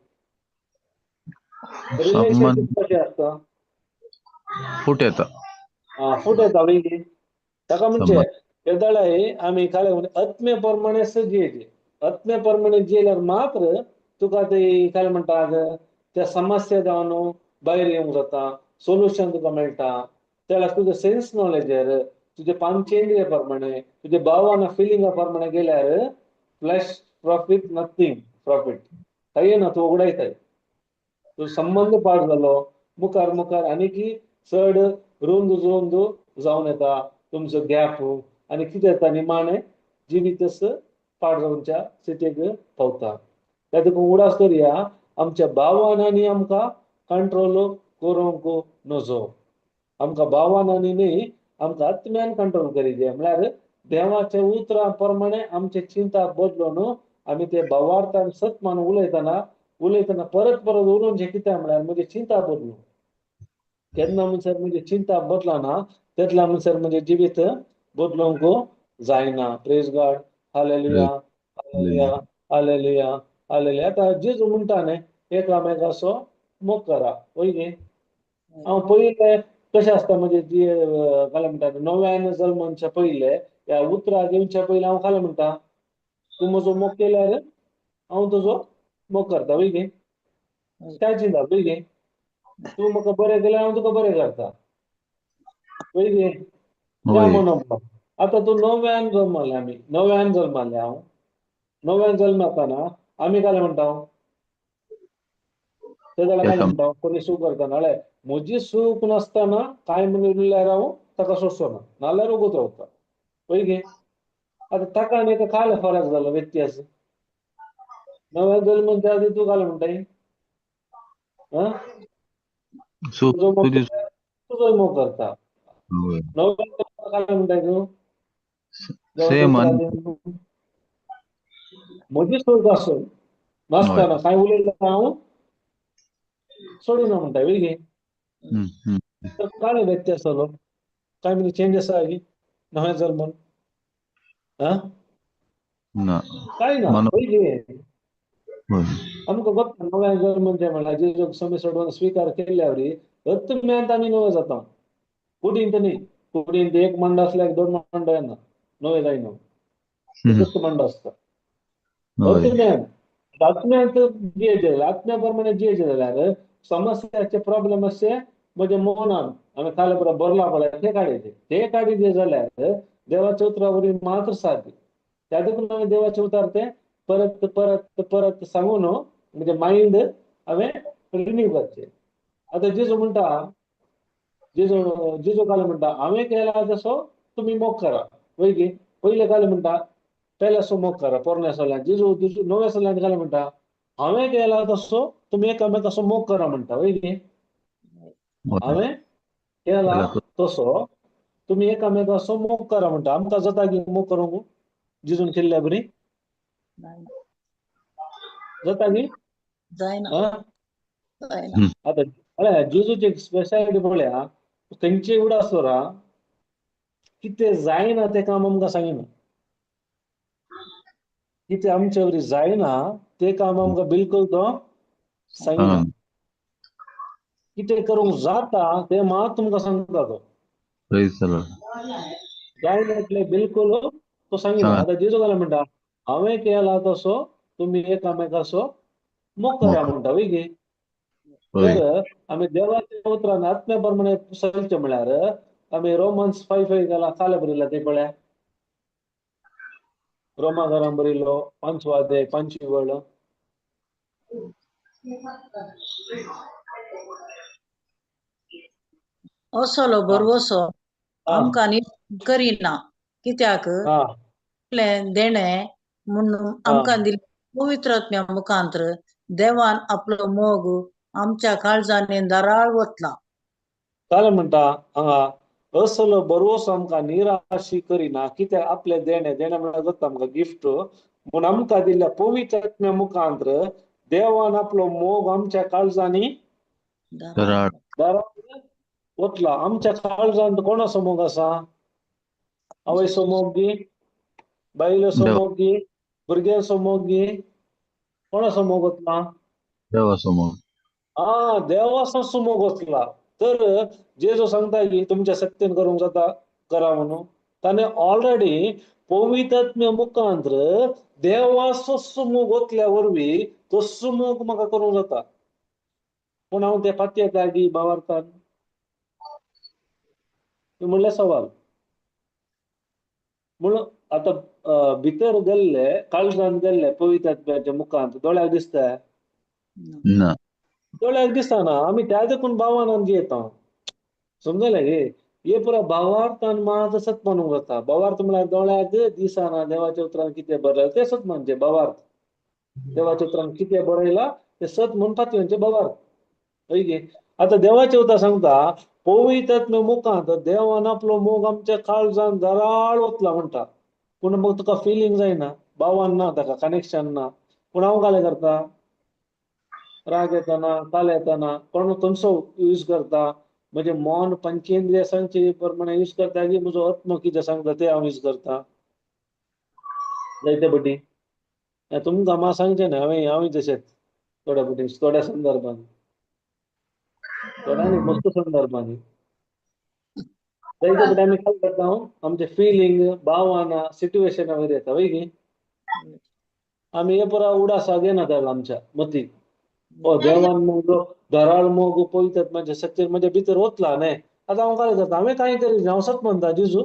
रिलेशनशीप कशें आसता फूट येता. फूट येता वयली ताका म्हणजे येदाळे आमी काले म्हणजे आत्मे प्रमाणे जियेचे आत्मे प्रमाणे जियेल्यार मात्र तुका ते काय म्हणटात त्या समस्या जावन भायर येवंक जाता सोल्युशन तुका मेळटा. त्या तुजें सेन्स नॉलेजर तुजे पांचेंद्रिय प्रमाणे तुजे भावना फिलिंगा प्रमाणे गेल्यार फ्लॅश प्रॉफिट नथींग प्रॉफिट काही ना तूं उगडायताय तो संबंध पाड जालो मुखार मुखार आनीकी चड रुंद रुंद जावन येता तुमचो गॅप आनी कितें जाता निमाणें जिवीतच पाड जावच्या स्थितीक पावता. त्या देखून उडास करया आमच्या भावनांनी आमकां कंट्रोल करूंक नजो. आमकां भावनांनी न्ही आमकां आत्म्यान कंट्रोल करीत म्हळ्यार देवाच्या उतरां प्रमाणे आमची चिंता बदलून आमी ते भावार्थान सत मानून उलयतना परत उलोवचें कित्याक म्हळ्यार म्हजी चिंता बदलूं केन्ना म्हणसर म्हजी चिंता बदलना तेतल्या म्हणसर म्हजें जिवीत बदलूंक जायना. Praise God hallelujah hallelujah hallelujah hallelujah. आतां जेजू म्हणटा न्ही एकामेकाचो मोग करा वय गे हांव पयले कशें आसता म्हणजे जी काय म्हणटात नव्यान जल्मच्या पयले ह्या उतरां येवच्या पयले हांव कालें म्हणटा तूं म्हजो मोग केल्यार हांव तुजो मोग करता वय गे काय चिंता वय गे तूं म्हाका बरें केल्यार हांव तुका बरें करता वय गे त्या म्हणप. आतां तूं नव्यान जल्मले आमी नव्यान जल्मले हांव नव्यान जल्मताना आमी कालें म्हणटा ते जाल्यार काय म्हणटा कोणी सूख करता नाल्यार म्हजी सूख नासतना कांय मनीस उरल्यार हांव ताका सोडचो ना नाल्यार उगत रावता वय गे. आतां ताका आनी एका काय फरक जालो व्यत्यास नव्या जल्मच्या आदी तूं कालें म्हणटाय तुजो मोग करता नव्या कालें म्हणटाय तूं म्हजी सूख आसून नासतना कांय उलयल्यार हांव सोडिना म्हणटाय वय गे. काय व्यत्यास जालो काय म्हणजे चेंज आसा की नव्या जल्मन काय ना वय गे. आमकां बघता नव्या जल्मन जें म्हणल्यार जेजूक समी सोडून स्विकार केल्ल्या वरी आत्म्यांत आमी नवे जाता कुडींत न्ही कुडींत एक मांड आसल्यार दोन मांड येना नवे जायना एकच मांड आसता. आत्म्यांत जियेचे आत्म्या प्रमाणे जियेचे जाल्यार समस्याचे प्रॉब्लेम अशे म्हणजे मनान आमी काले बरोबर बरला पळय ते काडीचे जाल्यार देवाच्या उतरा वरवीं मात्र साद त्या देखून हांवें देवाचे उतार ते परत परत परत सांगून म्हणजे मायंड हांवें रिन्यू करचे आता जेजू म्हणता जेजू काल म्हणता हांवें केला तसो तुम्ही मोग करा वय की पहिले काल म्हणता पहिल्या सो मोग करा पोरण्या सालांत जेजू नव्या सालांत काल म्हणता हांवें केला तसो तुम्ही एकामेकाचो मोग करा म्हणता वय की होय. हांवें केला त्याला तसो तुम्ही एकामेकाचो मोग करा म्हणटा आमकां जाता की मोग करूंक जेजून केल्ल्या बरी जाता की जायना हा जायना आता पळया जेजूची एक स्पेशालिटी पळया तेंचे एवढं आसतोरा की ते जायना ते काम आमकां सांगिना की ते आमच्या वरी जायना ते काम आमकां बिलकुल तो सांगिना हा. कितें करूंक जाता ते मात तुमकां सांगता तो Praise the Lord. जायना इतले बिलकुल तो सांगिना सांगा. आता जेजू जाल्यार म्हणटा हांवें केला तसो तुम्ही एकामेकाचो मोग करा मोग. म्हणटा वय की होय. तर आम्ही देवाच्या उतरान आत्म्याप्रमाणे चलचे म्हळ्यार आम्ही रोमन्स 5:5 गेला काल बरयला ते पळया रोमाकारान बरयलो 5 अध्याय 5 वळ असलो बरवसो हा आमकां न्ही करिना कित्याक हा आपलें देणें म्हणून हा आमकां दिल्ले पवित्र आत्म्या मुखांतर देवान आपलो मोग आमच्या काळजांनी दाराळ वतला काल म्हणटा हांगा असलो बरोवसो आमकां निराशी करिना कित्याक आपले देणे म्हळ्यार जाता आमकां गिफ्ट म्हूण आमकां दिल्ल्या पवित्र आत्म्या मुखांतर देवान आपलो मोग आमच्या काळजांनी कराड. दाराळ वतला आमच्या काळजांत कोणाचो मोग आसा आवयचो मोग गी बायलेचो देव मोग गी भुरग्याचो मोग गी कोणाचो मोग वतला देवासमोर. देवाचो मोग वतला तर जेजू सांगता की तुमच्या शक्तीन करूंक जाता करा म्हणून ताणे ऑलरेडी पवित्र मुखांतर देवाचो मोग वतल्या वरवीं तसो मोग म्हाका करूंक जाता पूण हांव त्या पातये जागी भावार्थान म्हणले सवाल म्हणून आता भितर गेल्ले काळजांत गेल्ले पवित्र आत्म्याच्या मुखांत दोळ्याक दिसता ना. दोळ्याक दिसना आमी त्या देखून भावानंद येता समजले गे हे पुरा भावार्थान मात सत म्हणूंक जाता भावार्थ म्हळ्यार दोळ्याक दिसना देवाच्या उतरान कितें बरयला ते सत म्हणजे भावार्थ देवाच्या उतरान कितें बरयला ते सत म्हणून पातयांचे भावार्थ हय गे आता देवाचे उतर सांगता पवित्र मुखांत देवान आपलो मोग आमच्या काळजांत दाराळ वतला म्हणटा पूण मग तुका फिलिंग जायना भावान ना ताका कनेक्शन ना पूण हांव कालें करता राग येताना काल येताना कोण खंयचो यूज करता म्हणजे मन पंचेंद्रियासांचे प्रमाणे यूज करता की म्हजो आत्म कितें सांगता ते हांव यूज करता जायते पटी तुमकां हांव सांगचें न्ही हांवें तशेंच थोड्या पटी थोड्या संदर्भांत थोड्या मस्त संदर्भांनी जायते पटी आमी काय करता आमचे फिलिंग भावना सिट्युएशना वयर येता वय की आमी हे पुरा उडासा घेना त्याला आमच्या मतीक देवान मोग धराळ मोग पवित्र म्हणजे सत्य म्हणजे भितर वतला न्ही आता हांव काय करता हांवें कांय करिना हांव सत म्हणटा जेजू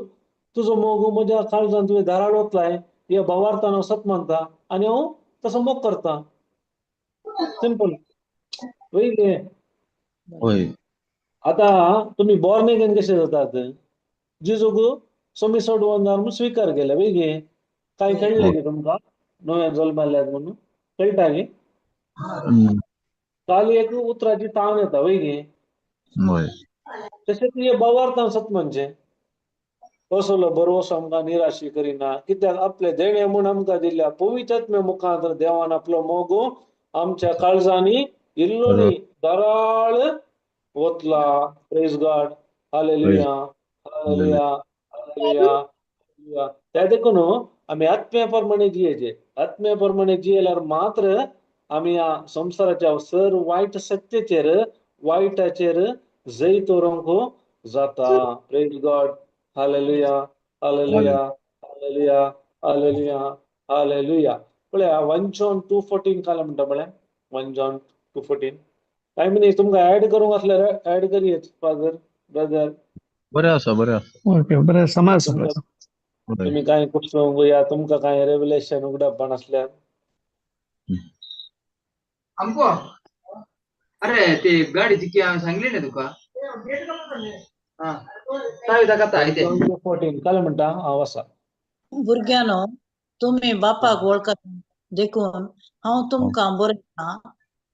तुजो मोग म्हज्या काळजांत तुवें धराळ वतलाय हे भावार्थान हांव सत म्हणटा आनी हांव तसो मोग करता सिंपल वय गे होय. आता तुम्ही बॉर्न अगेन कशे जातात जेजूक समी सोडवंदार म्हणून स्वीकार केले वय गे काय कळले गे तुमकां नव्या जल्माल्यात म्हणून कळटा गे हम्म. काल एक उतराची ताण येता वय गे होय. तशेंच हे भावार्थान सत म्हणजे असलो बरोवसो आमकां निराशी करिना कित्याक आपले देणे म्हूण आमकां दिल्ल्या पवित्र मुखांतर देवान आपलो मोग आमच्या काळजांनी इल्लोनी दाराळ वतला praise God hallelujah hallelujah hallelujah hallelujah त्या देखून आमी आत्म्याप्रमाणे जियेचे आत्म्याप्रमाणे जियेल्यार मात्र आमी ह्या संवसाराच्या सर वायट सत्तेचेर वायटाचेर जैत दवरूंक जाता praise God hallelujah hallelujah hallelujah hallelujah hallelujah पळया 1 John 2:14 काल म्हणटा पळया 1 John 2:14 काय म्हणे तुमकां ऍड करूंक आसल्यार ऍड करियेत फादर ब्रदर बरें आसा बरें आसा. ओके बरें समाज होय. तुम्ही काय कुठसूंक या तुमकां काय रेव्हलेशन उगडपण आसल्यार अरे ते गाडीची की हांवें सांगली न्ही तुका हा काय ताका ते 14 काय म्हणता वाचा. भुरग्यानो तुम्ही बापाक वळखता देखून हांव तुमकां बरयतां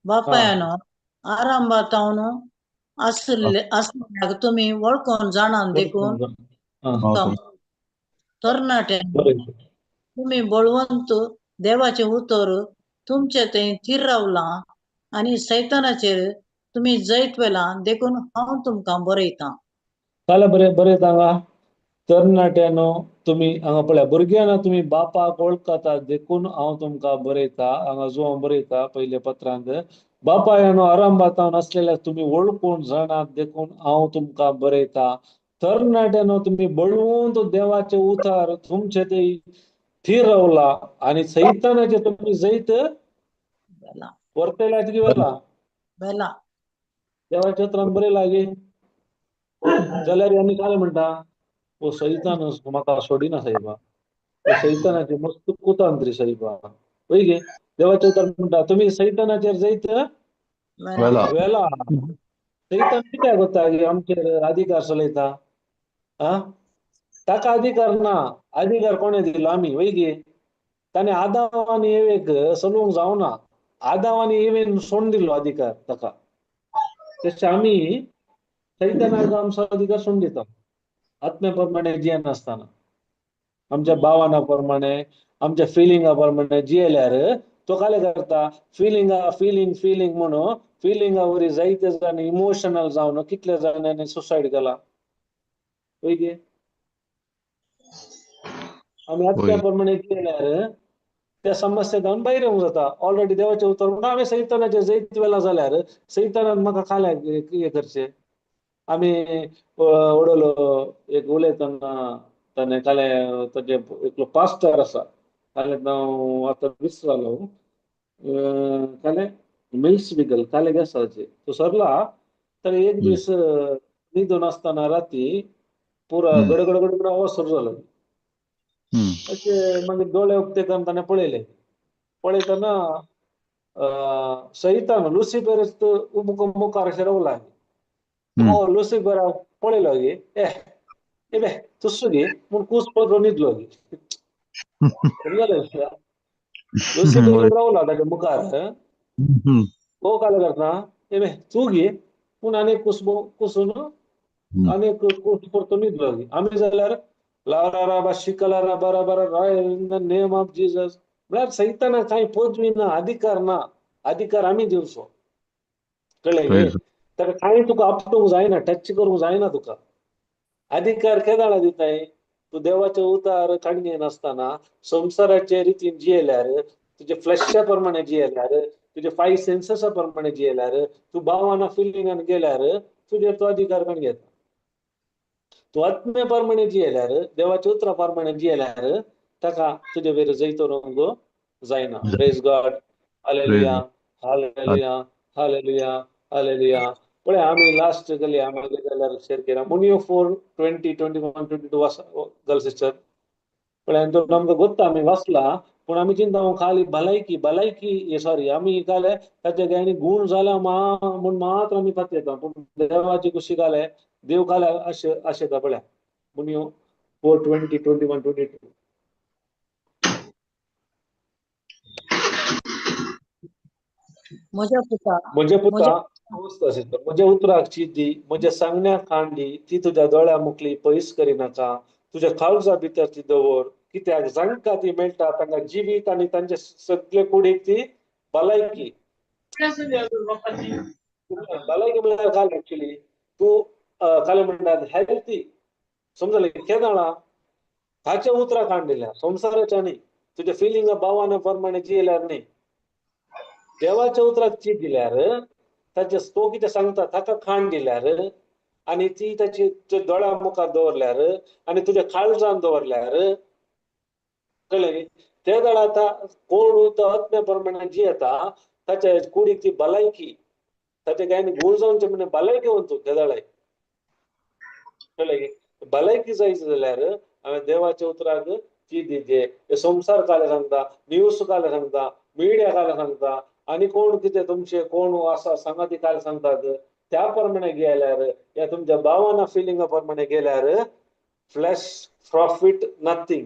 बापायानो आराम बातावन असल्याक तुम्ही वळखून जाणान देखून तरणाट्यानो बरं. तुम्ही बळवंत देवाचे उतर तुमचे थंय थीर रावला आणि सैतानाचेर तुम्ही जैत वेला देखून हांव तुमकां बरयतां. काल बरे सांगा. तरणाट्यानो तुम्ही हांगा पळया भुरग्याना तुम्ही बापाक वळखता देखून हांव तुमकां बरयता. हांगा जो हांव बरयता पयल्या पत्रांत बापायानो आराम बातावन असलेल्या तुम्ही वळखून जाणात देखून हांव तुमकां बरयता. तरणाट्यानो तुम्ही बळवंत देवाचे उतार तुमचे ते थीर रावला आणि सैतानाचे तुम्ही जैत वेला वर्तयला किती वेला वेला देवाच्या उतरान बरे लागे जाल्यार आमी काय म्हणटा ओ सैतान म्हाका सोडिना साहेबा. तो सैतानाचे मस्त कुतांत्री साहेबा. पळय गे देवाच्या उतर म्हणटा तुम्ही सैतानाचेर जैत वेला वेला. सैतान कित्याक कोत्ता की आमचेर अधिकार चलयता. ताका अधिकार ना. अधिकार कोणे दिलो आमी वय गे. ताणे आदाम आनी एवेक चलोवंक जावना. आदाम आनी एवेन सोडून दिलो अधिकार ताका. तशें आमी सैतानाक आमचो अधिकार सोडून दिता आत्म्याप्रमाणे जियेन आसतना. आमच्या भावना प्रमाणे आमच्या फिलिंगा प्रमाणे जियेल्यार तो काय करता फिलिंग म्हणून फिलिंगा वरी जायते जाण इमोशनल जावन कितले जाणांनी सुसायड केला पळय गे. आमी आत्म्याप्रमाणे जियेल्यार त्या समस्येंतल्यान भायर येवंक जाता. ऑलरेडी देवाचे उतर म्हणून हांवें सैतानाचे जैत वेला जाल्यार सैतानान म्हाका खाल्याक हे करचें. आमी उडयलो एक उलयतना ताणें काले ताचे एकलो पास्टर आसा ताणें नांव आतां विसरलो काले मेल्सविगल काले गेसाचे तो सरला. तर एक दीस न्हिदून आसतना राती पुरा गडगड गडगड आवाज सुरू जालो. अशें मागीर दोळे उक्ते करून ताणें पळयतना सैतान लुसिफर मुखार अशें रावला. लुसिफर पळयलो गे ए बे तुस्सो गे म्हूण कूस पळोवन न्हिदलो गे. लुसिफर रावला ताच्या मुखार. तो काय करता ए बे तू गे पूण आनीक कुसून आनीक कूस परतून न्हिदलो गे. आमी जाल्यार लाराबा शिकलारा बरा in the name of Jesus म्हळ्यार सैतानाक कांय पदवी ना अधिकार ना. अधिकार आमी दिवचो कळ्ळें गे. ताका कांय तुका आपटूंक जायना टच करूंक जायना तुका. अधिकार केदाळा दिताय तूं देवाचे उतार काणयेन आसतना संवसाराचे रितीन जियेल्यार तुजे फ्लॅशा प्रमाणे जियेल्यार तुजे 5 सेन्ससा प्रमाणे जियेल्यार तूं भावना फिलिंगान गेल्यार तुजेर तो अधिकार कोण घेता. तूं आत्म्या प्रमाणे जियेल्यार देवाच्या उतरा प्रमाणे जियेल्यार ताका तुजे वयर जैत व्हरूंक जायना. Praise God. Hallelujah hallelujah hallelujah hallelujah. पळय आमी लास्ट गेली आमी जाल्यार शेअर केला मुनियो 4:20-21-22 गल सिस्टर. पळय तो आमकां गोत्ता आमी वाचला पूण आमी चिंता खाली भलायकी सॉरी आमी काले ताचे गायनी गुण जाला म्हूण मात्र आमी पातयता पूण देवाची कुशी काले देव काले आशेता. पळय मुनियो 4:20-21-22. म्हज्या पुता म्हज्या उतराक चिदी म्हज्या सांगण्याक कांडी ती तुज्या दोळ्या मुखली पयस करिनाका. तुज्या काळजा भितर ती दवर कित्याक जांकां ती मेळटा तांकां जिवीत आनी तांचे सगळे कुडीक ती भलायकी. भलायकी म्हळ्यार काय एक्चुअली तूं काले म्हणटात हेल्थी समजलें केदाळा हाच्या उतराक कांडिल्या संवसाराच्या न्ही तुज्या फिलिंगा भावना प्रमाणे जियेल्यार न्ही. देवाच्या उतराक चीत दिल्यार ताचे तो कितें सांगता ताका खाण दिल्यार आनी ती ताची दोळ्या मुखार दवरल्यार आनी तुज्या काळजान दवरल्यार कळ्ळें. ते जाल्यार आतां कोण तो आत्म्या प्रमाणे जियेता ताच्या कुडीक ती भलायकी ताचे गायनी गुण जावचे म्हणजे भलायकी म्हणतो ते जाळे कळ्ळें. भलायकी जायची जाल्यार हांवें देवाच्या उतराक चीत दिवचे. संवसार काले सांगता न्यूज काले सांगता मिडिया काले सांगता आणि कोण कितें तुमचे कोण आसा सांगाती काय सांगतात त्या प्रमाणे गेल्यार या तुमच्या भावना फिलिंगा प्रमाणे गेल्यार फ्लॅश प्रॉफिट नथिंग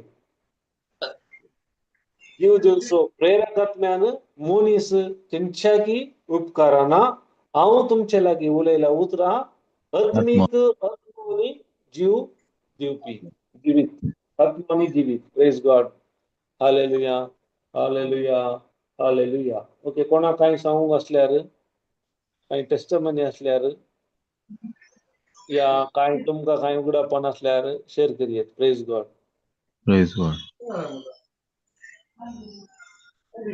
जीव दिवचो प्रेरकात्म्यान मोनीस खंयच्याकी उपकाराना हांव तुमचे लागीं उलयला उतरां आत्मीक आत्मोनी जीव दिवपी जिवीत आत्मोनी जिवीत praise God hallelujah hallelujah hallelujah okay कोणाक कांय सांगूंक असल्यार कांय टेस्टमनी असल्यार या कांय तुमकां कांय उगडापण असल्यार शेअर करियेत praise God Praise God.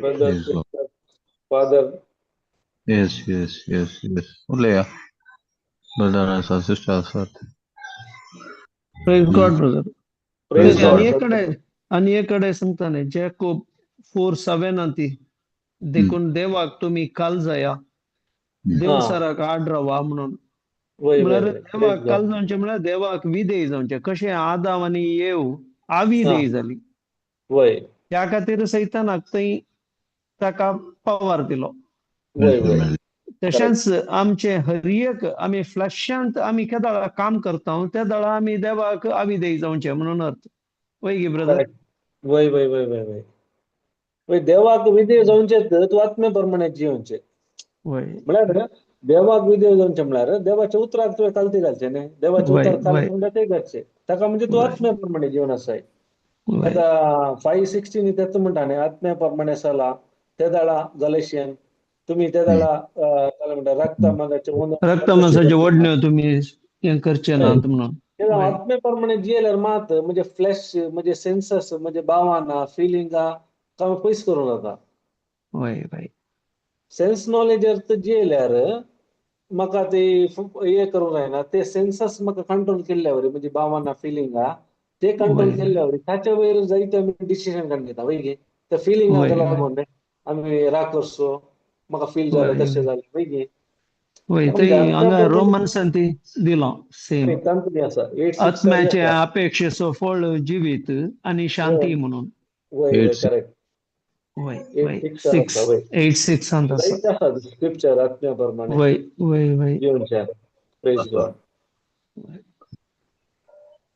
Brother Praise God. Father Yes, yes, yes, yes. उलया. Brother असा, sister असा. प्रेज गॉड ब्रदर प्रेज आणि गॉड एकडे सांगताने जॅकोब 4:7 अंती देखून देवाक तुम्ही काल जाया देव साराक आड रावा म्हणून वय म्हळ्यार वय देवाक काल जावचे म्हळ्यार देवाक विधेय जावचे कशें आदाम आनी येव अविधेय जाली वय त्या खातीर सैतानाक थंय ताका पावर दिलो वय वय तशेंच आमचे हर एक आमी फ्लॅशांत आमी केदाळ काम करता त्या दाळा आमी देवाक अविधेय जावचे म्हणून अर्थ वय गे ब्रदर वय वय वय वय वय वय देवाक विधेय जावचे तूं आत्मे प्रमाणे जिवचे वय म्हळ्यार देवाक विधेय जावचे म्हळ्यार देवाच्या उतराक तुवें कालती घालचे न्ही देवाचे वय, उतर काल वय. म्हणटा ते घडचे ताका म्हणजे तूं वय. आत्मे प्रमाणे जीवन आसाय वय आता 5:16 तेच म्हणटा न्ही आत्म्या प्रमाणे चला ते दाळा गलेशियन तुम्ही ते दाळा काय म्हणटा रक्तमांसाचे वडण्यो तुम्ही हे करचे नात म्हणून वय. आत्मे प्रमाणे जियेल्यार मात म्हणजे फ्लॅश म्हणजे सेन्सस म्हणजे भावना फिलिंगा कमी पयस करूं जाता वय वय सेन्स नॉलेजर तर जियेल्यार म्हाका ते हे करूंक जायना ते सेन्सस म्हाका कंट्रोल केल्ल्या वरी म्हणजे भावना फिलिंगा ते कंट्रोल वय. केल्ल्या वरी ताच्या वयर जायते आमी डिसिजन काडून घेता वय गे त्या फिलिंगाक वय, लागून आमी राग करचो म्हाका फील जालें वय. तशें जालें वय गे वय म्हणजे थंय आत्म्या हांगा प्रमाणे रोमन्सान ती दिलो सेम तांतुनी आसा 8:6 आत्म्याचे अपेक्षेचो फळ जिवीत आणि शांती म्हणून वय वय करेक्ट वय 8:6 आसा वय 8:6 अंत आसा जायते आसा स्क्रिप्चर आत्म्या प्रमाणे वय वय वय जीवनशैली प्रेज गॉड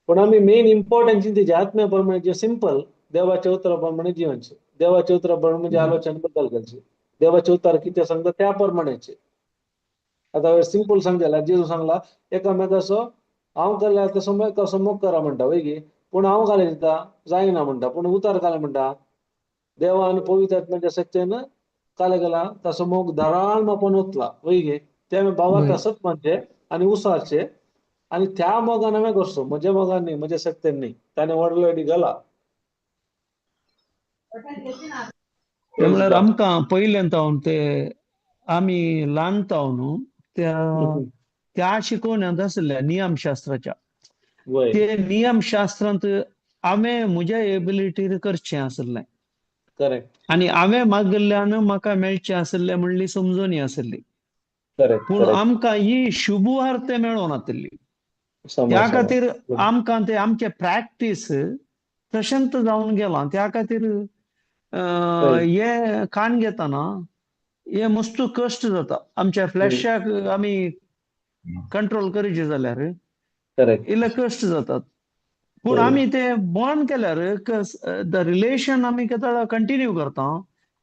पण आम्ही मेन इम्पॉर्टन्स तेजे आत्म्या प्रमाणे जे सिंपल देवाच्या उतराप्रमाणे जीवनचे देवाच्या उतराप्रमाणे म्हणजे आलोचना बद्दल करचे देवाचे उतार किती सांगता त्या प्रमाणेचे आता सिंपल सांगताला जेजू सांगला एकामेकाचो हांव केल्यार तसो मोग करा म्हणटा वय गे पूण हांव घाले दिता जायना म्हणटा पूण उतार घाले म्हणटा देवान पवित्र आत्म्याच्या सत्तेन काले गेला तसो मोग धाराळ आपण ओतला वय गे ते आमी भावाक तसंच म्हणचे आणि उसारचे आणि त्या मोगान आम्ही करचो म्हज्या मोगान न्ही म्हज्या सत्तेन न्ही ताणें ऑलरेडी गेला ते म्हळ्यार आमकां पयलें तावन ते आमी ल्हान ताव न्हू त्या शिकवण्यांत आसल्या नियमशास्त्राच्या वय ते नियमशास्त्रांत हांवें म्हज्या एबिलिटीर करचें आसलें करेक्ट आनी हांवें मागिल्ल्यान म्हाका मेळचें आसलें म्हणली समजोनी आसली करेक्ट पूण करेक्ट आमकां ही शुभ वार्ते मेळों नासली त्या खातीर आमकां ते आमचे प्रॅक्टीस तशेंत जावन गेलां त्या खातीर हे कान घेतना हे मस्त कश्ट जाता आमच्या फ्लॅशाक आमी कंट्रोल करचे जाल्यार करेक्ट इल्ले कश्ट जातात पूण आमी ते बंद केल्यार द रिलेशन आमी केदां कंटिन्यू करता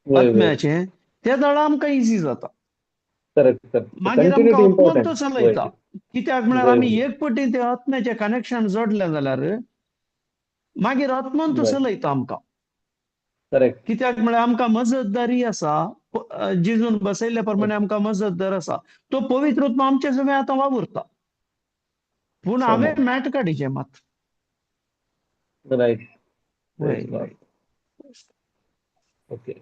आत्म्याचे त्या दाळा आमकां इजी जाता करेक्ट मागीर आमकां आत्मंत चलयता कित्याक म्हळ्यार आमी वय एक पटी ते आत्म्याचे कनेक्शन जोडले जाल्यार मागीर आत्मंत चलयता आमकां करेक्ट कित्याक म्हळ्यार आमकां मजतदारी आसा जिजून बसयल्ल्या प्रमाणे आमकां मजतदार आसा तो पवित्र आत्मा आमचे सगळे आतां वावुरता पूण हांवें मॅट काडीचे मात रायट वय ओके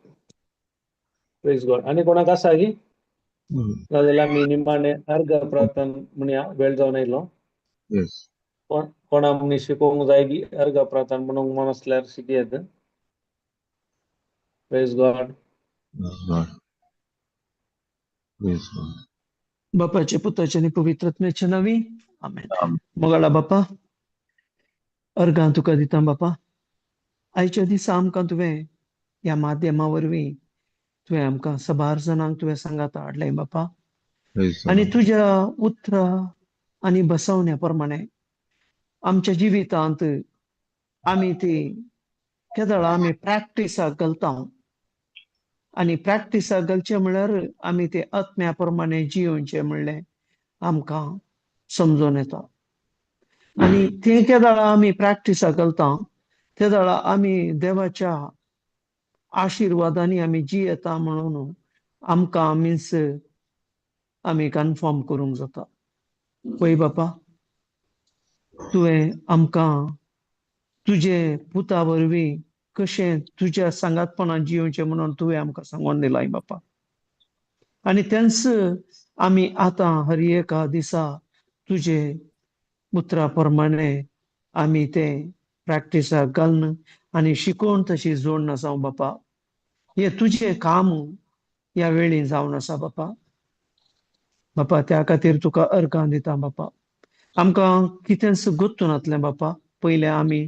प्रेज गॉड आनी कोणाक आसा की नाजाल्यार आमी निमाणे अर्घ प्रार्थना म्हणया वेळ जावन आयलो कोणा मनीस शिकोवंक जाय की अर्घ प्रार्थना म्हणूंक मन आसल्यार शिकयेत प्रेज गॉड बापाचे पुताचे आनी पवित्र आत्म्याचे नांवी आमेन मोगाळा बापा अर्गां तुका दिता बापा आयच्या दिसा आमकां तुवें ह्या माध्यमा वरवीं तुवें आमकां सबार जणांक तुवें सांगात हाडलंय बापा. Praise the आणि Lord. तुझ्या उतरा आणि बसवण्याप्रमाणे आमच्या जिवितांत आमी ती केदळ आमी प्रॅक्टिसाक घालता. आणि प्रॅक्टिसाक घालचें म्हळ्यार आमी ते आत्म्या प्रमाणे जियोवचें म्हणलें आमकां समजून येता. आणि ते केदळ आमी प्रॅक्टिसाक घालता तेदळ आमी देवाच्या आशिर्वादांनी आमी जियेता म्हणून आमकां मिन्स आमी कन्फर्म करूंक जाता. पळय बापा, तुवें आमकां तुजे पुता वरवीं कशें तुज्या सांगातपणान जियोवचें म्हणून तुवें आमकां सांगून दिलाय बापा. आणि तेंच आमी आतां हर एका दिसा तुजे उतरा प्रमाणे आमी तें प्रॅक्टिसाक घालन आनी शिकोवन तशी जोडून आसा बापा. हे तुजें काम ह्या वेळी जावन आसा बापा. बापा, त्या खातीर तुका अर्गां दिता बापा. आमकां कितेंच गोत्तू नासलें बापा. पयलें आमी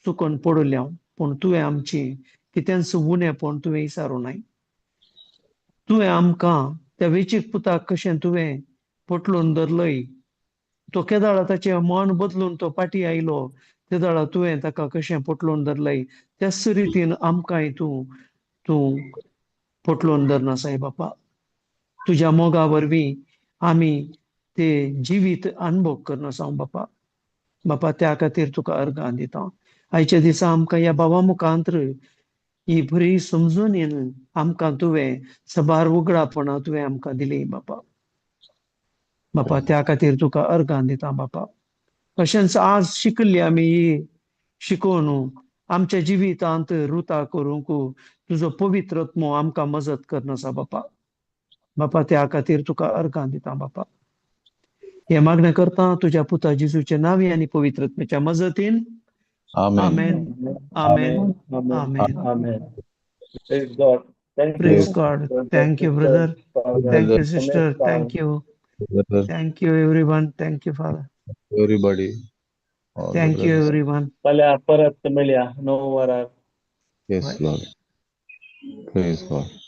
चुकोन पडल्या, पूण तुवें आमची कितेंच उणेंपण तुवें विचारूं नाय. तुवें आमकां त्या वेंचीक पुताक कशें तुवें पटलून धरलय, तो केदाळ ताचें मन बदलून तो फाटीं आयलो, तेदाळ तुवें ताका कशें पटलून धरलय, त्याच रितीन आमकांय तूं पटलून धरना साय बापा. तुज्या मोगा वरवीं आमी ते जिवीत अनुभव करना आसा बापा. बापा, त्या खातीर तुका अर्गां दिता. आयच्या दिसा आमकां ह्या भावा मुखांतर ही बरी समजून येन आमकां तुवें सबार उगडापणां तुवें आमकां दिली बापा. बापा, त्या खातीर तुका अर्गां दिता बापा. अशेंच आज शिकल्ली आमी ही शिकोवन आमच्या जिवितांत रुता करूंक तुजो पवित्रत्व आमकां मजत करना आसा बापा. बापा, त्या खातीर तुका अर्गां दिता बापा. हे मागणें करता तुज्या पुता जेजूच्या नांवी आनी पवित्रत्वाच्या मजतीन. Amen. Amen, amen, Amen. Amen. Amen. Praise God. Thank you. Praise God. Thank you, brother. Thank you, sister. Amen. Thank you. Brother, Thank you, everyone. Thank you, Father. everybody. All the Thank you, brothers. everyone. परत मिळूया 9 वारात. Yes, Lord. Praise God.